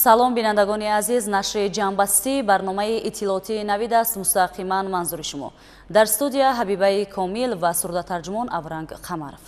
салом бинандагони азиз, нашри ҷамъбастии барномаи иттилоотии навид аст. Мустақиман манзури шумо. Дар студия Ҳабибаи Комил ва сурдатарҷумон Авранг Қамаров.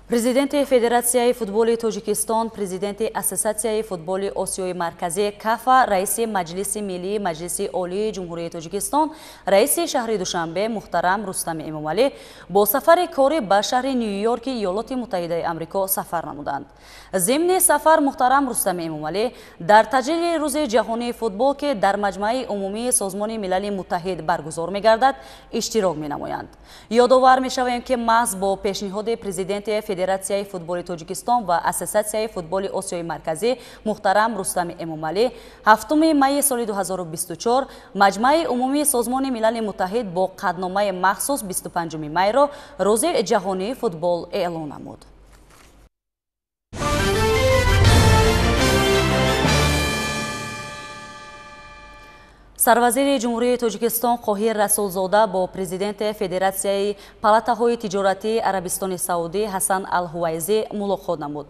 Президенти Федератсияи футболи Тоҷикистон, Президенти Ассоатсияи футболи Осиёи Марказӣ КАФА, Раиси Маҷлиси Миллии Маҷлиси Олии Ҷумҳурии Тоҷикистон, Раиси шаҳри Душанбе муҳтарам Рустами Эмомалӣ бо сафари кори ба шаҳри Нью-Йорки Иёлоти Муттаҳидаи Амрико сафар намуданд. Зимни сафар муҳтарам Рустами Эмомалӣ дар таҷлили Рӯзи ҷаҳонии футбол ки дар Маҷмаи умумии Созмони Милали Муттаҳид баргузор мегардад, иштирок менамоянд. Ёдовар мешавем ки маҳз бо пешниҳоди Президенти Федератсияи футболи Тоҷикистон ва Ассоатсияи футболи Осиёи Марказӣ муҳтарам Рустами Эмомалӣ 7 майи соли 2024 Маҷмаи умумии Созмони Милали Муттаҳид бо қадномаи махсус 25 майро Рӯзи ҷаҳонии футбол эълон намуд. Сарвазири Ҷумҳурии Тоҷикистон Қоҳир Расулзода бо Президенти Федератсияи палатаҳои тиҷоратии Арабистони Саудӣ Ҳасан Ал-Ҳувайзӣ мулоқот намуд.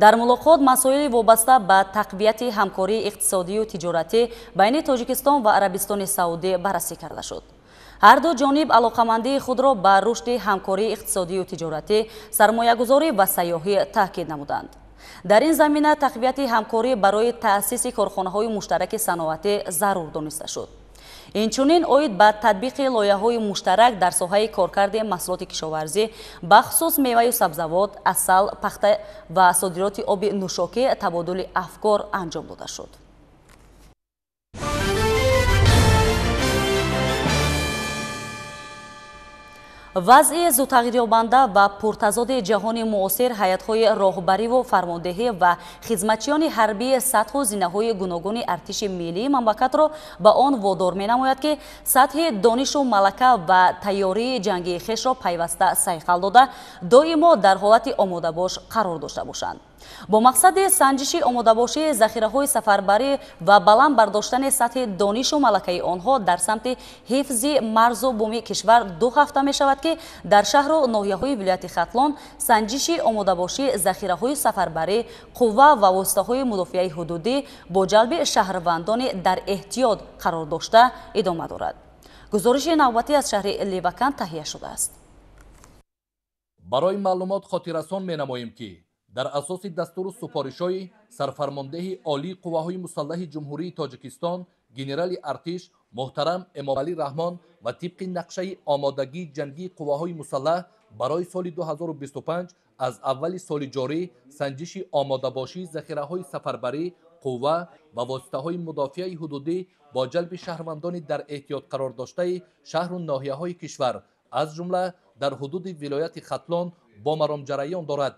Дар мулоқот масоили вобаста ба тақвияти ҳамкории иқтисодию тиҷоратӣ байни Тоҷикистон ва Арабистони Саудӣ баррасӣ карда шуд. ҳар ду ҷониб алоқамандии худро ба рушди ҳамкории иқтисодию тиҷоратӣ, сармоягузорӣ ва сайёҳӣ таъкид намуданд. дар ин замина тақвияти ҳамкорӣ барои таъсиси корхонаҳои муштараки саноатӣ зарур дониста шуд. инчунин оид ба татбиқи лоиҳаҳои муштарак дар соҳаи коркарди маҳсулоти кишоварзӣ бахусус меваю сабзавот, асал, пахта ва содироти оби нӯшокӣ табодули афкор анҷом дода шуд. вазъи зудтағйирёбанда ва пуртазоди ҷаҳони муосир ҳаятҳои роҳбариву фармондеҳӣ ва хизматчиёни ҳарбии сатҳу зинаҳои гуногуни артиши миллии мамлакатро ба он водор менамояд ки сатҳи донишу малака ва тайёрии ҷангии хешро пайваста сайқал дода доимо дар ҳолати омодабош қарор дошта бошанд. бо мақсади санҷиши омодабошии захираҳои сафарбарӣ ва баланд бардоштани сатҳи донишу малакаи онҳо дар самти ҳифзи марзу бумии кишвар 2 ҳафта мешавад ки дар шаҳру ноҳияҳои вилояти Хатлон санҷиши омодабошии захираҳои сафарбарӣ, қувва ва воситаҳои мудофиаи ҳудудӣ бо ҷалби шаҳрвандони дар эҳтиёт қарор дошта идома дорад. гузориши навбатӣ аз шаҳри Ливакан таҳия шудааст. барои маълумот хотиррасон менамоем ки дар асоси дастуру супоришҳои сарфармондеҳи олии қувваҳои мусаллаҳи ҷумҳурии Тоҷикистон генерали артиш муҳтарам Эмомалӣ Раҳмон ва тибқи нақшаи омодагии ҷангии қувваҳои мусаллаҳ барои соли 2025 аз аввали соли ҷорӣ санҷиши омодабошии захираҳои сафарбарӣ, қувва ва воситаҳои мудофиаи ҳудудӣ бо ҷалби шаҳрвандони дар эҳтиёт қарордоштаи шаҳру ноҳияҳои кишвар аз ҷумла дар ҳудуди вилояти Хатлон бо маром ҷараён дорад.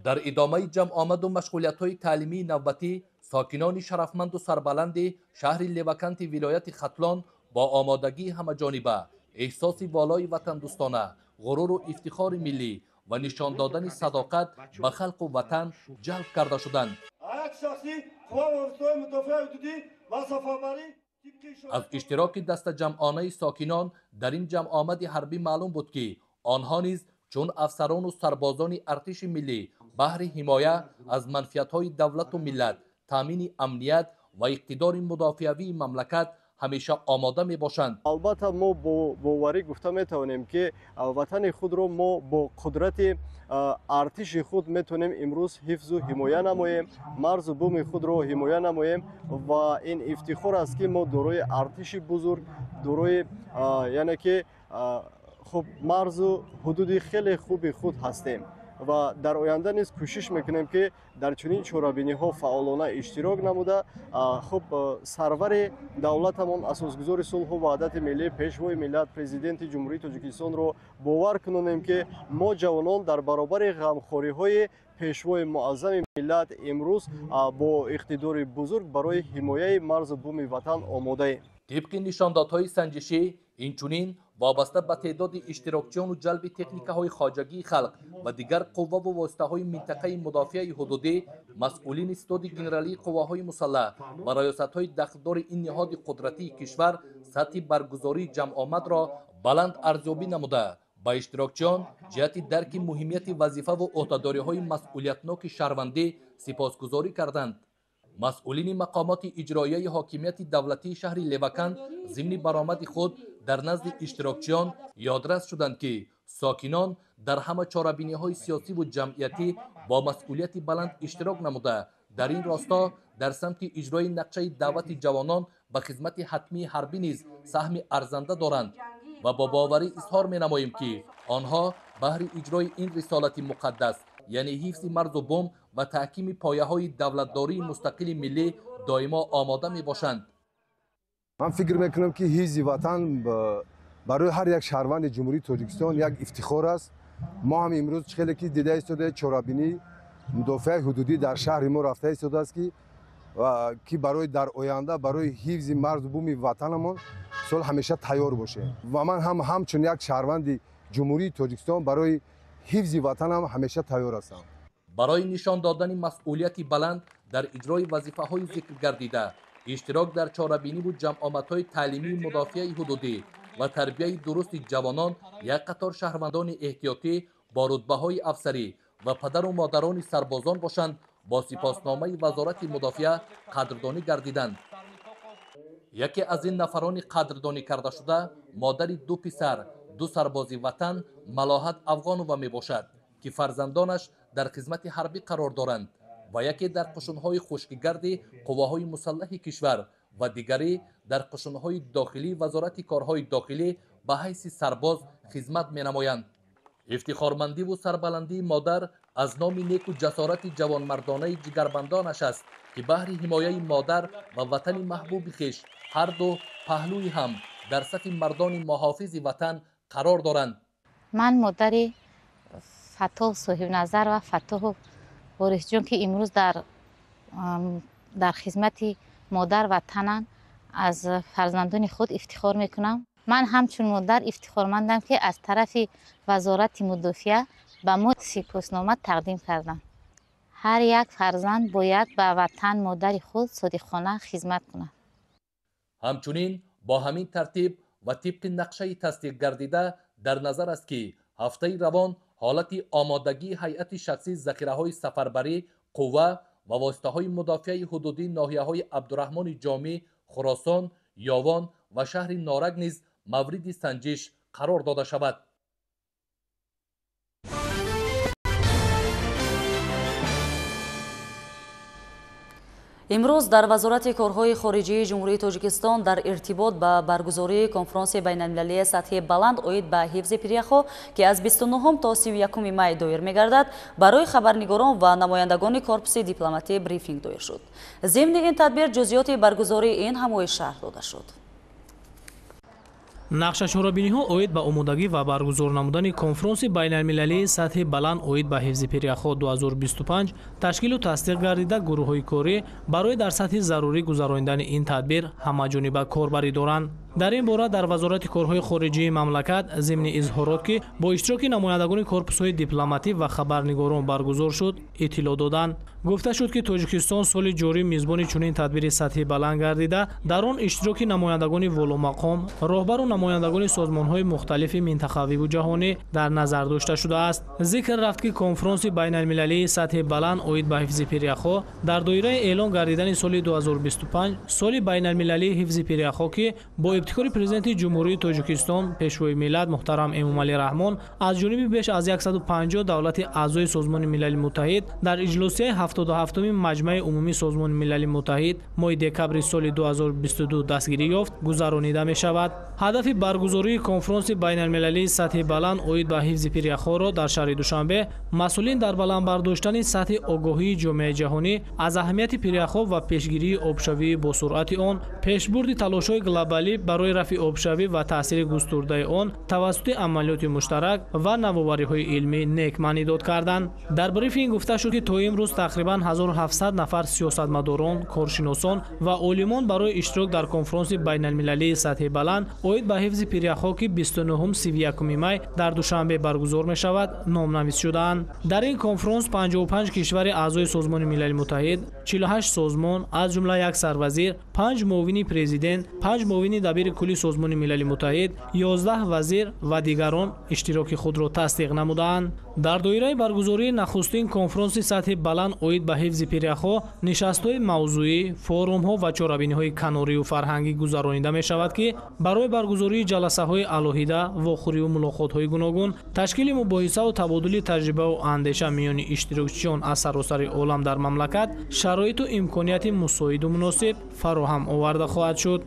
дар идомаи ҷамъомаду машғулиятҳои таълимии навбатӣ сокинони шарафманду сарбаланди шаҳри Леваканти вилояти Хатлон бо омодагии ҳамаҷониба, эҳсоси волои ватандӯстона, ғуруру ифтихори миллӣ ва нишон додани садоқат ба халқу ватан ҷалб карда шуданд. аз иштироки дастаҷамъонаи сокинон дар ин ҷамъомади ҳарбӣ маълум буд ки онҳо низ чун афсарону сарбозони артиши миллӣ баҳри ҳимоя аз манфиатҳои давлату миллат, таъмини амният ва иқтидори мудофиавии мамлакат ҳамеша омода мебошанд. албатта мо боварӣ гуфта метавонем ки ватани худро мо бо қудрати артиши худ метавонем имрӯз ҳифзу ҳимоя намоем, марзу буми худро ҳимоя намоем ва ин ифтихор аст ки мо дорои артиши бузург, дорои яъне ки хуб марзу ҳудуди хеле хуби худ ҳастем ва дар оянда низ кӯшиш мекунем ки дар чунин чорабиниҳо фаъолона иштирок намуда хуб сарвари давлатамон асосгузори сулҳу ваҳдати миллӣ, пешвои миллат, президенти ҷумҳурии Тоҷикистонро бовар кунонем ки мо ҷавонон дар баробари ғамхориҳои пешвои муаззами миллат имрӯз бо иқтидори бузург барои ҳимояи марзу буми ватан омодаем. тибқи нишондодҳои санҷишӣ инчунин вобаста ба теъдоди иштирокчиону ҷалби техникаҳои хоҷагии халқ ва дигар қувваву воситаҳои минтақаи мудофиаи ҳудудӣ, масъулини ситоди генералии қувваҳои мусаллаҳ ва раёсатҳои дахлдори ин niҳоди қудратии кишвар сатҳи баргузории ҷамъомадро баланд арзёбӣ намуда ба иштирокчиён ҷиҳати дарки муҳимияти вазифа ва ӯҳдадориҳои масъулиятноки шаҳрвандӣ сипосгузорӣ карданд. масъулини мақомоти иҷроияи ҳокимияти давлатии шаҳри Левакан зимни баромади худ дар назди иштирокчиён ёдрас шуданд, ки сокинон дар ҳама чорабиниҳои сиёсӣ ва ҷамъиятӣ бо масъулияти баланд иштирок намуда, дар ин росто дар самти иҷрои нақшаи даъвати ҷавонон ба хизмати ҳатмии ҳарбӣ низ саҳми арзанда доранд ва бо боварӣ изҳор менамоем, ки онҳо баҳри иҷрои ин рисолати муқаддас, яъне ҳифзи марзу бум ва таҳкими пояҳои давлатдории мустақили миллӣ доимо омода мебошанд. ман фикр мекунам, ки ҳифзи ватан барои ҳар як шаҳрванди ҷумҳурии Тоҷикистон як ифтихор аст. мо ҳам имрӯз хеле ки дида истода чорабинӣ мудофиаи ҳудудӣ дар шаҳри мо рафта истодааст, ки барои дар оянда барои ҳифзи марзу буми ватанамон сол ҳамеша тайёр бошем. ва ман ҳамчун як шаҳрванди ҷумҳурии Тоҷикистон барои ҳифзи ватанам ҳамеша тайёр ҳастам. барои нишон додани масъулияти баланд дар иҷрои вазифаҳои зикр гардида, иштирок дар чорабиниву ҷамъомадҳои таълимии мудофиаи ҳудудӣ ва тарбияи дурусти ҷавонон як қатор шаҳрвандони эҳтиётӣ бо рутбаҳои афсарӣ ва падару модарони сарбозон бошанд, бо сипосномаи вазорати мудофиа қадрдонӣ гардиданд. яке аз ин нафарони қадрдонӣ кардашуда модари ду писар, ду сарбози ватан Малоҳат Афғонова мебошад, ки фарзандонаш дар хизмати ҳарбӣ қарор доранд ва яке дар қушунҳои хушкигарди қувваҳои мусаллаҳи кишвар ва дигаре дар қушунҳои дохилии вазорати корҳои дохилӣ ба ҳайси сарбоз хизмат менамоянд. ифтихормандиву сарбаландии модар аз номи неку ҷасорати ҷавонмардонаи ҷигарбандонаш аст, ки баҳри ҳимояи модар ва ватани маҳбуби хиш ҳарду паҳлӯи ҳам дар сафи мардони муҳофизи ватан қарор доранд. ман модари Фатоҳ соҳибназар ва Фатоҳ Борисҷон, ки имрӯз дар хизмати модар ватанан, аз фарзандони худ ифтихор мекунам. ман ҳамчун модар ифтихормандам, ки аз тарафи вазорати мудофиа ба мо сипоснома тақдим кардам. ҳар як фарзанд бояд ба ватан модари худ содиқона хизмат кунад. ҳамчунин бо ҳамин тартиб ва тибқи нақшаи тасдиқгардида дар назар аст, ки ҳафтаи равон ҳолати омодагии ҳайати шахсии захираҳои сафарбарӣ, қувва ва воситаҳои мудофиаи ҳудудии ноҳияҳои Абдурахмони Ҷомӣ, Хуросон, Ёвон ва шаҳри Норак низ мавриди санҷиш қарор дода шавад. имрӯз дар вазорати корҳои хориҷии ҷумҳурии Тоҷикистон дар иртибот ба баргузории конфронси байналмилалии сатҳи баланд оид ба ҳифзи пиряхо, ки аз 29 то 31 май доир мегардад, барои хабарнигорон ва намояндагони корпуси дипломатӣ брифинг доир шуд. зимни ин тадбир ҷузъиёти баргузории ин ҳамоиш шарҳ дода шуд. нақшачорабиниҳо оид ба омодагӣ ва баргузор намудани конфронси байналмилалии сатҳи баланд оид ба ҳифзи пиряхо 2025 ташкилу тасдиқ гардида гурӯҳҳои корӣ барои дар сатҳи зарурӣ гузарондани ин тадбир ҳамаҷониба корбарӣ доранд. дар ин бора дар вазорати корҳои хориҷии мамлакат зимни изҳорот, ки бо иштироки намояндагони корпусҳои дипломатӣ ва хабарнигорон баргузор шуд, иттилоъ доданд. гуфта шуд, ки Тоҷикистон соли ҷорӣ мизбони чунин тадбири сатҳи баланд гардида, дар он иштироки намояндагони волумақом, роҳбару намояндагони созмонҳои мухталифи минтақавиву ҷаҳонӣ дар назар дошта шудааст. зикр рафт, ки конфронси байналмилалии сатҳи баланд оид ба ҳифзи пиряхо дар доираи эълон гардидани соли 2025 соли байналмилалии ҳифзи пиряхо, ки бо ибтикори президенти ҷумҳурии Тоҷикистон пешвои миллат муҳтарам Эмомалӣ Раҳмон аз ҷониби беш аз 150 давлати аъзои Созмони Милали Муттаҳид дар иҷлосияи 77-уми Маҷмаи умумии Созмони Милали Муттаҳид моҳи декабри соли 2022 дастгирӣ ёфт, гузаронида мешавад. ҳадафи баргузории конфронси байналмилалии сатҳи баланд оид ба ҳифзи пиряхоро дар шаҳри Душанбе масъулин дар баландбардоштани сатҳи огоҳии ҷомеаи ҷаҳонӣ аз аҳамияти пиряхо ва пешгирии обшавии босуръати он, пешбурди талошҳои глобалӣ барои рафъи обшавӣ ва таъсири густурдаи он тавассути амалиёти муштарак ва навовариҳои илмӣ нек маънидод карданд. дар брифинг гуфта шуд, ки то имрӯз тақрибан 1700 нафар сиёсатмадорон, коршиносон ва олимон барои иштирок дар конфронси байналмилалии сатҳи баланд оид ба ҳифзи пиряхо, ки 29-31 май дар Душанбе баргузор мешавад, номнавис шудаанд. дар ин конфронс 55 кишвари аъзои Созмони Милали Муттаҳид, 48 созмон аз ҷумла як сарвазир, 5 муовини президент, 5 муовини дабири мудири кулли созмони милали муттаҳид 11 вазир ва дигарон иштироки худро тасдиқ намуданд. дар доираи баргузории нахустин конфронси сатҳи баланд оид ба ҳифзи пиряхҳо нишастҳои мавзӯӣ, форумҳо ва чорабиниҳои канорию фарҳангӣ гузаронида мешавад, ки барои баргузории ҷаласаҳои алоҳида, вохӯриву мулоқотҳои гуногун, ташкили мубоҳисаву табодули таҷрибаву андеша миёни иштирокчиён аз саросари олам дар мамлакат шароиту имконияти мусоиду муносиб фароҳам оварда хоҳад шуд.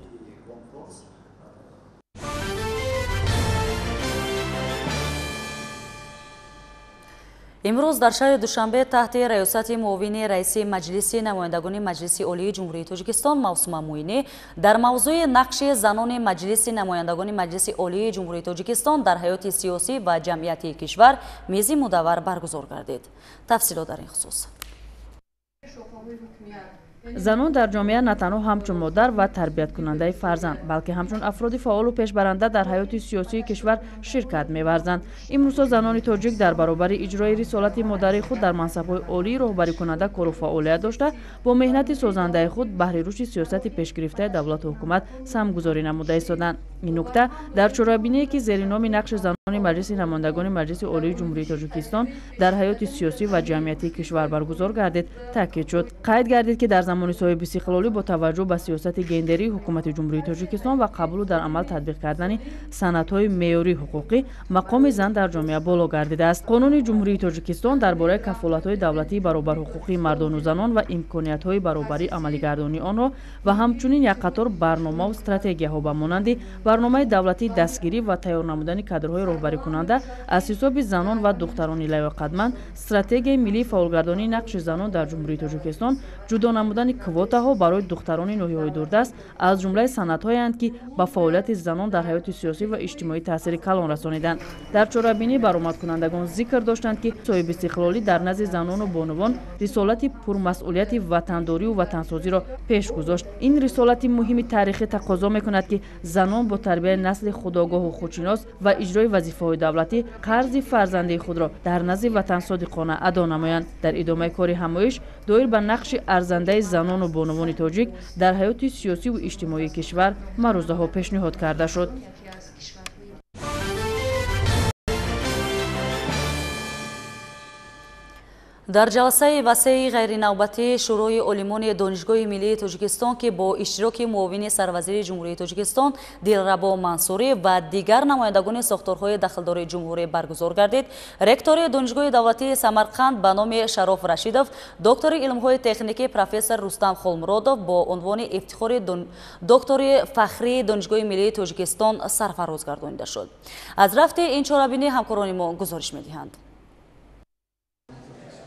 имрӯз дар шаҳри душанбе таҳти раёсати муовини раиси маҷлиси намояндагони маҷлиси олии ҷумҳурии тоҷикистон Мавсума Муинӣ дар мавзӯи нақши занони маҷлиси намояндагони маҷлиси олии ҷумҳурии тоҷикистон дар ҳаёти сиёсӣ ва ҷамъияти кишвар мези мудаввар баргузор гардид. Тафсилот дар ин хусус. занон дар ҷомеа на танҳо ҳамчун модар ва тарбияткунандаи фарзанд, балки ҳамчун афроди фаъолу пешбаранда дар ҳаёти сиёсии кишвар ширкат меварзанд. имрӯзҳо занони тоҷик дар баробари иҷрои рисолати модари худ дар мансабҳои олии роҳбарикунанда кору фаъолият дошта, бо меҳнати созандаи худ баҳри рушди сиёсати пешгирифтаи давлату ҳукумат самгузорӣ намуда истоданд. ин нукта дар чорабиние ки зери номи нақши занони маҷлиси намояндагони маҷлиси олии ҷумҳурии тоҷикистон дар ҳаёти сиёсӣ ва ҷамъиятии кишвар баргузор гардид таъкид шуд. қайд гардид ки дар замони соҳиби истиқлолӣ бо таваҷҷӯҳ ба сиёсати гендерии ҳукумати ҷумҳурии тоҷикистон ва қабулу дар амал татбиқ кардани санадҳои меъёрии ҳуқуқӣ мақоми зан дар ҷомеа боло гардидааст. қонуни ҷумҳурии тоҷикистон дар бораи кафолатҳои давлатии баробарҳуқуқии мардону занон ва имкониятҳои баробарии амалигардонии онҳо ва ҳамчунин як қатор барномаву стратегияҳо ба монанди барномаи давлатии дастгирӣ ва тайёр намудани кадрҳои роҳбарикунанда аз ҳисоби занон ва духтарони лаёқатманд, стратегияи миллии фаъолгардонии нақши занон дар ҷумҳурии тоҷикистон, ҷудо намудани квотаҳо барои духтарони ноҳияҳои дурдаст аз ҷумлаи санадҳоянд, ки ба фаъолияти занон дар ҳаёти сиёсӣ ва иҷтимоӣ таъсири калон расониданд. дар чорабинӣ баромадкунандагон зикр доштанд, ки соҳиби истиқлолӣ дар назди занону бонувон рисолати пурмасъулияти ватандорию ватансозиро пеш гузошт. ин рисолати муҳими таърихӣ тақозо мекунад, ки занон бо тарбияи насли худогоҳу худшинос ва иҷрои вазифаҳои давлатӣ қарзи фарзандии худро дар назди ватан содиқона адо намоянд. дар идомаи кори ҳамоиш доир ба нақши арзандаи занону бонувони тоҷик дар ҳаёти сиёсиву иҷтимоии кишвар маърузаҳо пешниҳод карда шуд. дар ҷаласаи васеи ғайринавбатӣ шӯрои олимони донишгоҳи миллии тоҷикистон, ки бо иштироки муовини сарвазири ҷумҳурии тоҷикистон Дилрабо Мансурӣ ва дигар намояндагони сохторҳои дахлдори ҷумҳурӣ баргузор гардид, ректори донишгоҳи давлатии Самарқанд ба номи Шароф Рашидов, доктори илмҳои техникӣ профессор Рустам Холмуродов бо унвони ифтихори доктори фахрии донишгоҳи миллии тоҷикистон сарфароз гардонида шуд. аз рафти ин чорабинӣ ҳамкорони мо гузориш медиҳанд.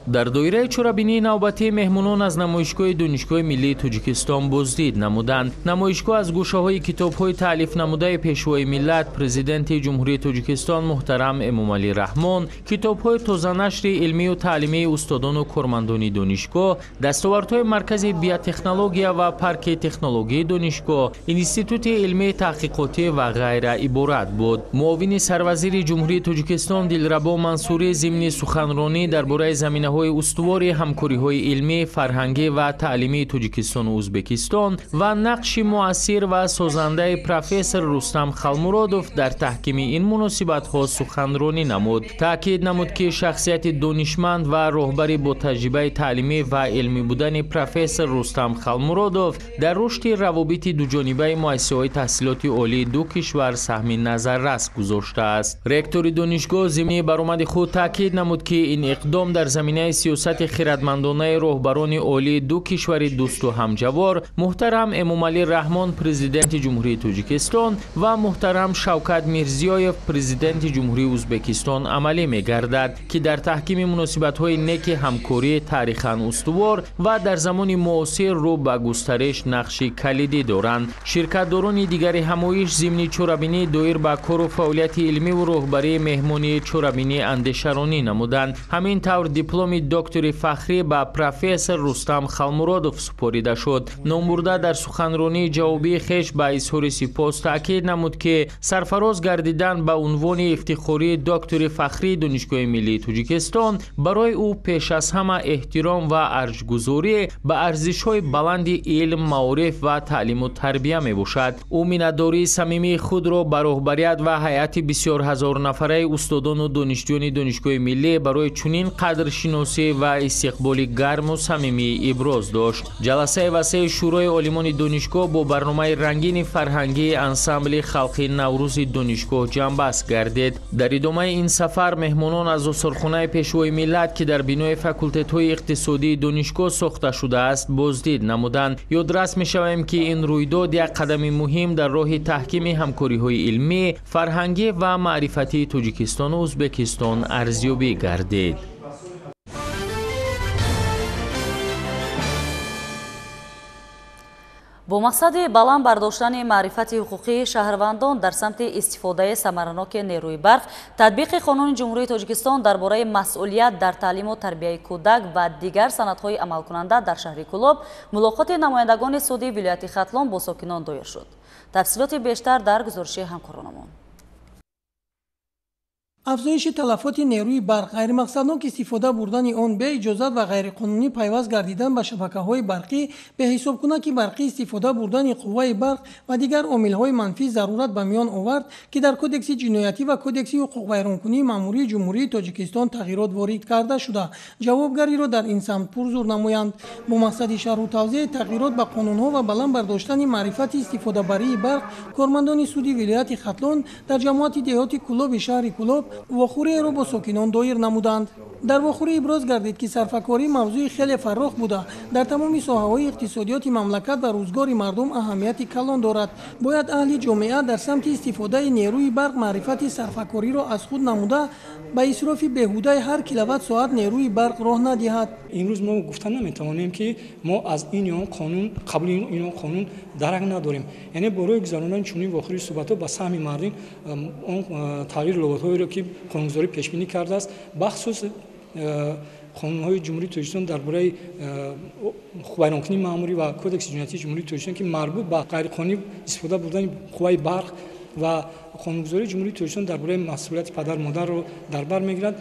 дар доираи чорабинии навбатӣ меҳмонон аз намоишгоҳи донишгоҳи миллии тоҷикистон боздид намуданд. намоишгоҳ аз гӯшаҳои китобҳои таълиф намудаи пешвои миллат, президенти ҷумҳурии тоҷикистон муҳтарам Эмомалӣ Раҳмон, китобҳои тозанашри илмию таълимии устодону кормандони донишгоҳ, дастовардҳои маркази биотехнология ва парки технологии донишгоҳ, институти илмии таҳқиқотӣ ва ғайра иборат буд. муовини сарвазири ҷумҳурии тоҷикистон Дилрабо Мансурӣ зимни суханронӣ дар бораи заминаҳои устувори ҳамкориҳои илмӣ, фарҳангӣ ва таълимии Тоҷикистону Ӯзбекистон ва нақши муассир ва созандаи профессор Рустам Халмуродов дар таҳкими ин муносибатҳо суханронӣ намуд. таъкид намуд, ки шахсияти донишманд ва роҳбари бо таҷрибаи таълимӣ ва илмӣ будани профессор Рустам Халмуродов дар рушди равобити дуҷонибаи муассисаҳои таҳсилоти олии ду кишвар саҳми назаррас гузоштааст. ректори донишгоҳ зимни баромади худ таъкид намуд, ки ин иқдом дар заминаи сиёсати хиратмандонаи роҳбарони олии ду кишвари дӯсту ҳамҷавор муҳтарам Эмомалӣ Раҳмон, президенти ҷумҳурии тоҷикистон ва муҳтарам Шавкат Мирзиёев, президенти ҷумҳурии Ӯзбекистон амалӣ мегардад, ки дар таҳкими муносибатҳои неки ҳамкорӣ таърихан устувор ва дар замони муосир рӯ ба густариш нақши калидӣ доранд. ширкатдорони дигари ҳамоиш зимни чорабинӣ доир ба кору фаъолияти илмиву роҳбарии меҳмони чорабинӣ андешаронӣ намуданд. ҳамин тавр дипломи дипломи доктори фахрӣ ба профессор Рустам Халмуродов супорида шуд. Номбурда дар суханронии ҷавобии хеш ба изҳори сипос таъкид намуд ки сарфароз гардидан ба унвони ифтихории доктори фахрии Донишгоҳи Миллии Тоҷикистон барои ӯ пеш аз ҳама эҳтиром ва арҷгузорӣ ба арзишҳои баланди илм, маориф ва таълиму тарбия мебошад. ӯ миннатдории самимии худро ба роҳбарият ва ҳайати бисёр ҳазорнафараи устодону донишҷӯёни Донишгоҳи Миллӣ барои чунин қадршиносӣ ва истиқболи гарму самимӣ иброз дошт. ҷаласаи васеъи шӯрои олимони донишгоҳ бо барномаи рангини фарҳангии ансамбли халқи Наврӯзи донишгоҳ ҷамъбаст гардид. дар идомаи ин сафар меҳмонон аз осорхонаи пешвои миллат ки дар бинои факултетҳои иқтисодии донишгоҳ сохта шудааст боздид намуданд. ёдрас мешавем ки ин рӯйдод як қадами муҳим дар роҳи таҳкими ҳамкориҳои илмӣ, фарҳангӣ ва маърифатии Тоҷикистону Узбекистон арзёбӣ гардид. бо мақсади баланд бардоштани маърифати ҳуқуқии шаҳрвандон дар самти истифодаи самараноки нерӯи барқ, татбиқи Қонуни Ҷумҳурии Тоҷикистон дар бораи масъулият дар таълиму тарбияи кӯдак ва дигар санадҳои амалкунанда дар шаҳри Кӯлоб, мулоқоти намояндагони судии вилояти Хатлон бо сокинон доир шуд. тафсилоти бештар дар гузориши ҳамкоронамон. афзоиши талафоти нерӯи барқ, ғайримақсаднок истифода бурдани он бе иҷозат ва ғайриқонунӣ пайваст гардидан ба шабакаҳои барқӣ, беҳисобкунаки барқӣ истифода бурдани қувваи барқ ва дигар омилҳои манфӣ зарурат ба миён овард, ки дар Кодекси ҷиноятӣ ва Кодекси ҳуқуқвайронкунии маъмурии Ҷумҳурии Тоҷикистон тағйирот ворид карда шуда, ҷавобгариро дар ин самт пурзур намоянд. бо мақсади шарҳу тавзеҳи тағйирот ба қонунҳо ва баланд бардоштани маърифати истифодабарии барқ, кормандони суди вилояти Хатлон дар ҷамоати деҳоти Кӯлоби шаҳри Кӯлоб вохӯриеро бо сокинон доир намуданд. дар вохӯрӣ иброз гардид, ки сарфакорӣ мавзӯи хеле фаррох буда, дар тамоми соҳаҳои иқтисодиёти мамлакат ва рӯзгори мардум аҳамияти калон дорад. бояд аҳли ҷомеа дар самти истифодаи нерӯи барқ маърифати сарфакориро аз худ намуда, ба исрофи беҳудаи ҳар киловатт-соат нерӯи барқ роҳ надиҳад. имрӯз мо гуфта наметавонем, ки мо аз ин ё қонун қабли ин ё қонун дарак надорем. яъне борои гузаронидани чунин вохӯрии суҳбатҳо ба саҳми мардин он тағйири ловҳоеро ки қонунгузорӣ пешбинӣ кардааст, бахусус қонунҳои ҷумҳурии Тоҷикистон дар бораи ҳуқуқвайронкунии маъмурӣ ва Кодекси ҷиноятии ҷумҳурии Тоҷикистон, ки марбут ба ғайриқонунӣ истифода бурдани қувваи барқ ва қонунгузории ҷумҳурии Тоҷикистон дар бораи масъулияти падару модарро дар бар мегирад,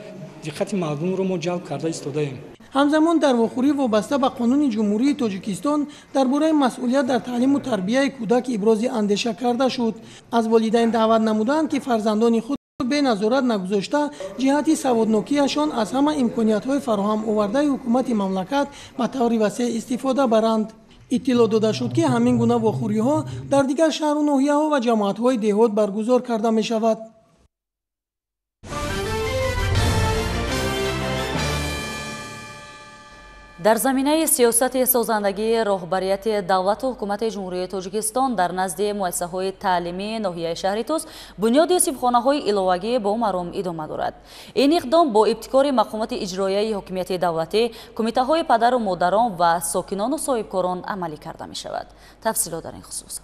диққати мардумро мо ҷалб карда истодаем. ҳамзамон дар вохӯрӣ вобаста ба Қонуни Ҷумҳурии Тоҷикистон дар бораи масъулият дар таълиму тарбияи кӯдак ибрози андеша карда шуд. аз волидайн даъват намуданд, ки фарзандони худ беназорат нагузошта ҷиҳати саводнокиашон аз ҳама имкониятҳои фароҳам овардаи ҳукумати мамлакат ба таври васеъ истифода баранд. иттилоъ дода шуд, ки ҳамин гуна вохӯриҳо дар дигар шаҳру ноҳияҳо ва ҷамоатҳои деҳот баргузор карда мешавад. дар заминаи сиёсати созандагии роҳбарияти давлату ҳукумати ҷумҳурии Тоҷикистон дар назди муассисаҳои таълимии ноҳияи шаҳри Туз бунёди симхонаҳои иловагӣ бо маром идома дорад. ин иқдом бо ибтикори мақомоти иҷроияи ҳокимияти давлатӣ, кумитаҳои падару модарон ва сокинону соҳибкорон амалӣ карда мешавад. тафсилот дар ин хусус.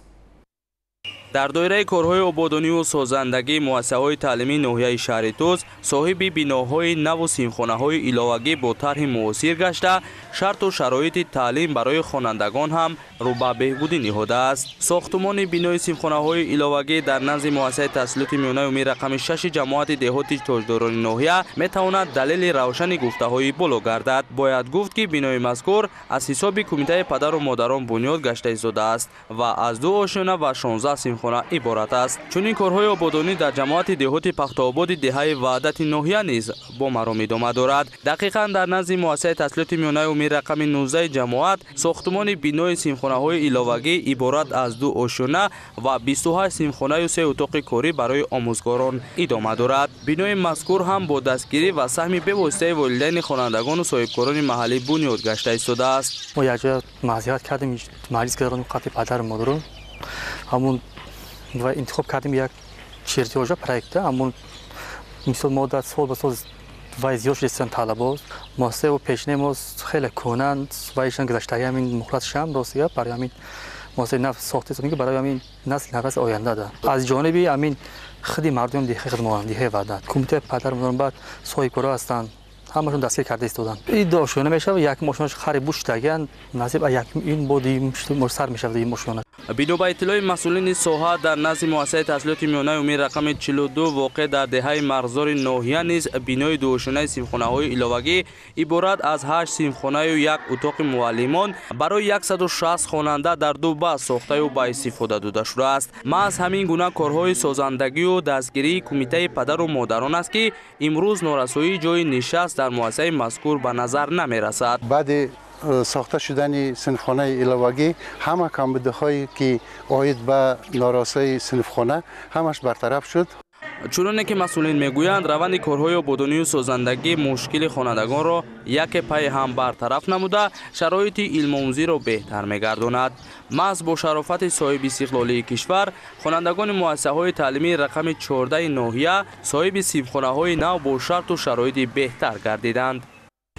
дар доираи корҳои ободониву созандагии муассисаҳои таълимии ноҳияи шаҳри Туз, соҳиби биноҳои наву симхонаҳои иловагӣ бо тарҳи муосир гашта, шарту шароити таълим барои хонандагон ҳам рӯ ба беҳбудӣ ниҳодааст. сохтумони бинои симхонаҳои иловагӣ дар назди муассисаи таҳсилоти миёнаи умумии рақами 6 ҷамоати деҳоти тоҷдорони ноҳия метавонад далели равшани гуфтаҳои боло гардад. бояд гуфт, ки бинои мазкур аз ҳисоби кумитаи падару модарон бунёд гашта истодааст ва аз 2 ошона ва 16 симхона иборат аст. чунин корҳои ободонӣ дар ҷамоати деҳоти пахтоободи деҳаи ваҳдати ноҳия низ бо маром идома дорад. дақиқан дар назди муассисаи таҳсилоти миёнаи умумии рақами 19 ҷамоат сохтумони бинои симхонаҳои иловагӣ иборат аз 2 ошона ва 28 симхонаю 3 утоқи корӣ барои омӯзгорон идома дорад. бинои мазкур ҳам бо дастгирӣ ва саҳми бевоситаи волидайни хонандагону соҳибкорони маҳаллӣ бунёд гашта истодааст. мо якҷоя маъзият кардем маҷлис кардем қати падару модарон, ҳамун ва интихоб кардем як чертёжа проекта, ҳамун мисол мо дар сол ба сол вай зиёд шудестан талабот муассисаи пешнемо хеле кунанд ва ишан гузаштаи ҳамин мухлат шам ростия барои ҳамин муассисаи нав сохта сохтем, ки барои ҳамин насли наваси оянда да аз ҷониби ҳамин худи мардум диҳаи хидматдиҳаи ваҳдат кумитаи падару модарон баъд соҳибкорҳо ҳастанд, همشون دستگیر کرده ایستادن. این داشونه میشه یک ماشینش خری بوش تگن نصیب یک این بودی سر میشه این ماشین. بنا به اطلاع مسئولین ساحه در نزد مؤسسه تحصیلات میانه عمومی رقم 42 واقع در دهه مرزدار ناحیه نیز بینای دوشونه صنفخانه‌های علاوگی عبارت از 8 صنفخانه و یک اتاق معلمان برای 160 خواننده در دو بخش ساخته و به استفاده داده شده است. محض همین گونه کارهای سازندگی و دستگیری کمیته پدر و مادران است که امروز نارسایی جای نشست در مؤسسه مذکور به نظر نمی رسد. بعد ساخته شدن صنفخانه علاوگی همه کمبودهایی که عاید به نارسایی صنفخانه همش برطرف شد. چنانه که مسئولین میگویند روند کارهای آبادانی و سازندگی مشکل خوانندگان را یک پی هم برطرف نموده شرایط علم‌آموزی را بهتر میگرداند. محض با شرافت صاحب استقلالی کشور خوانندگان مؤسسه‌های تعلیمی رقم 14 ناحیه صاحب صنفخانه‌های نو با شرط و شرایط بهتر گردیدند.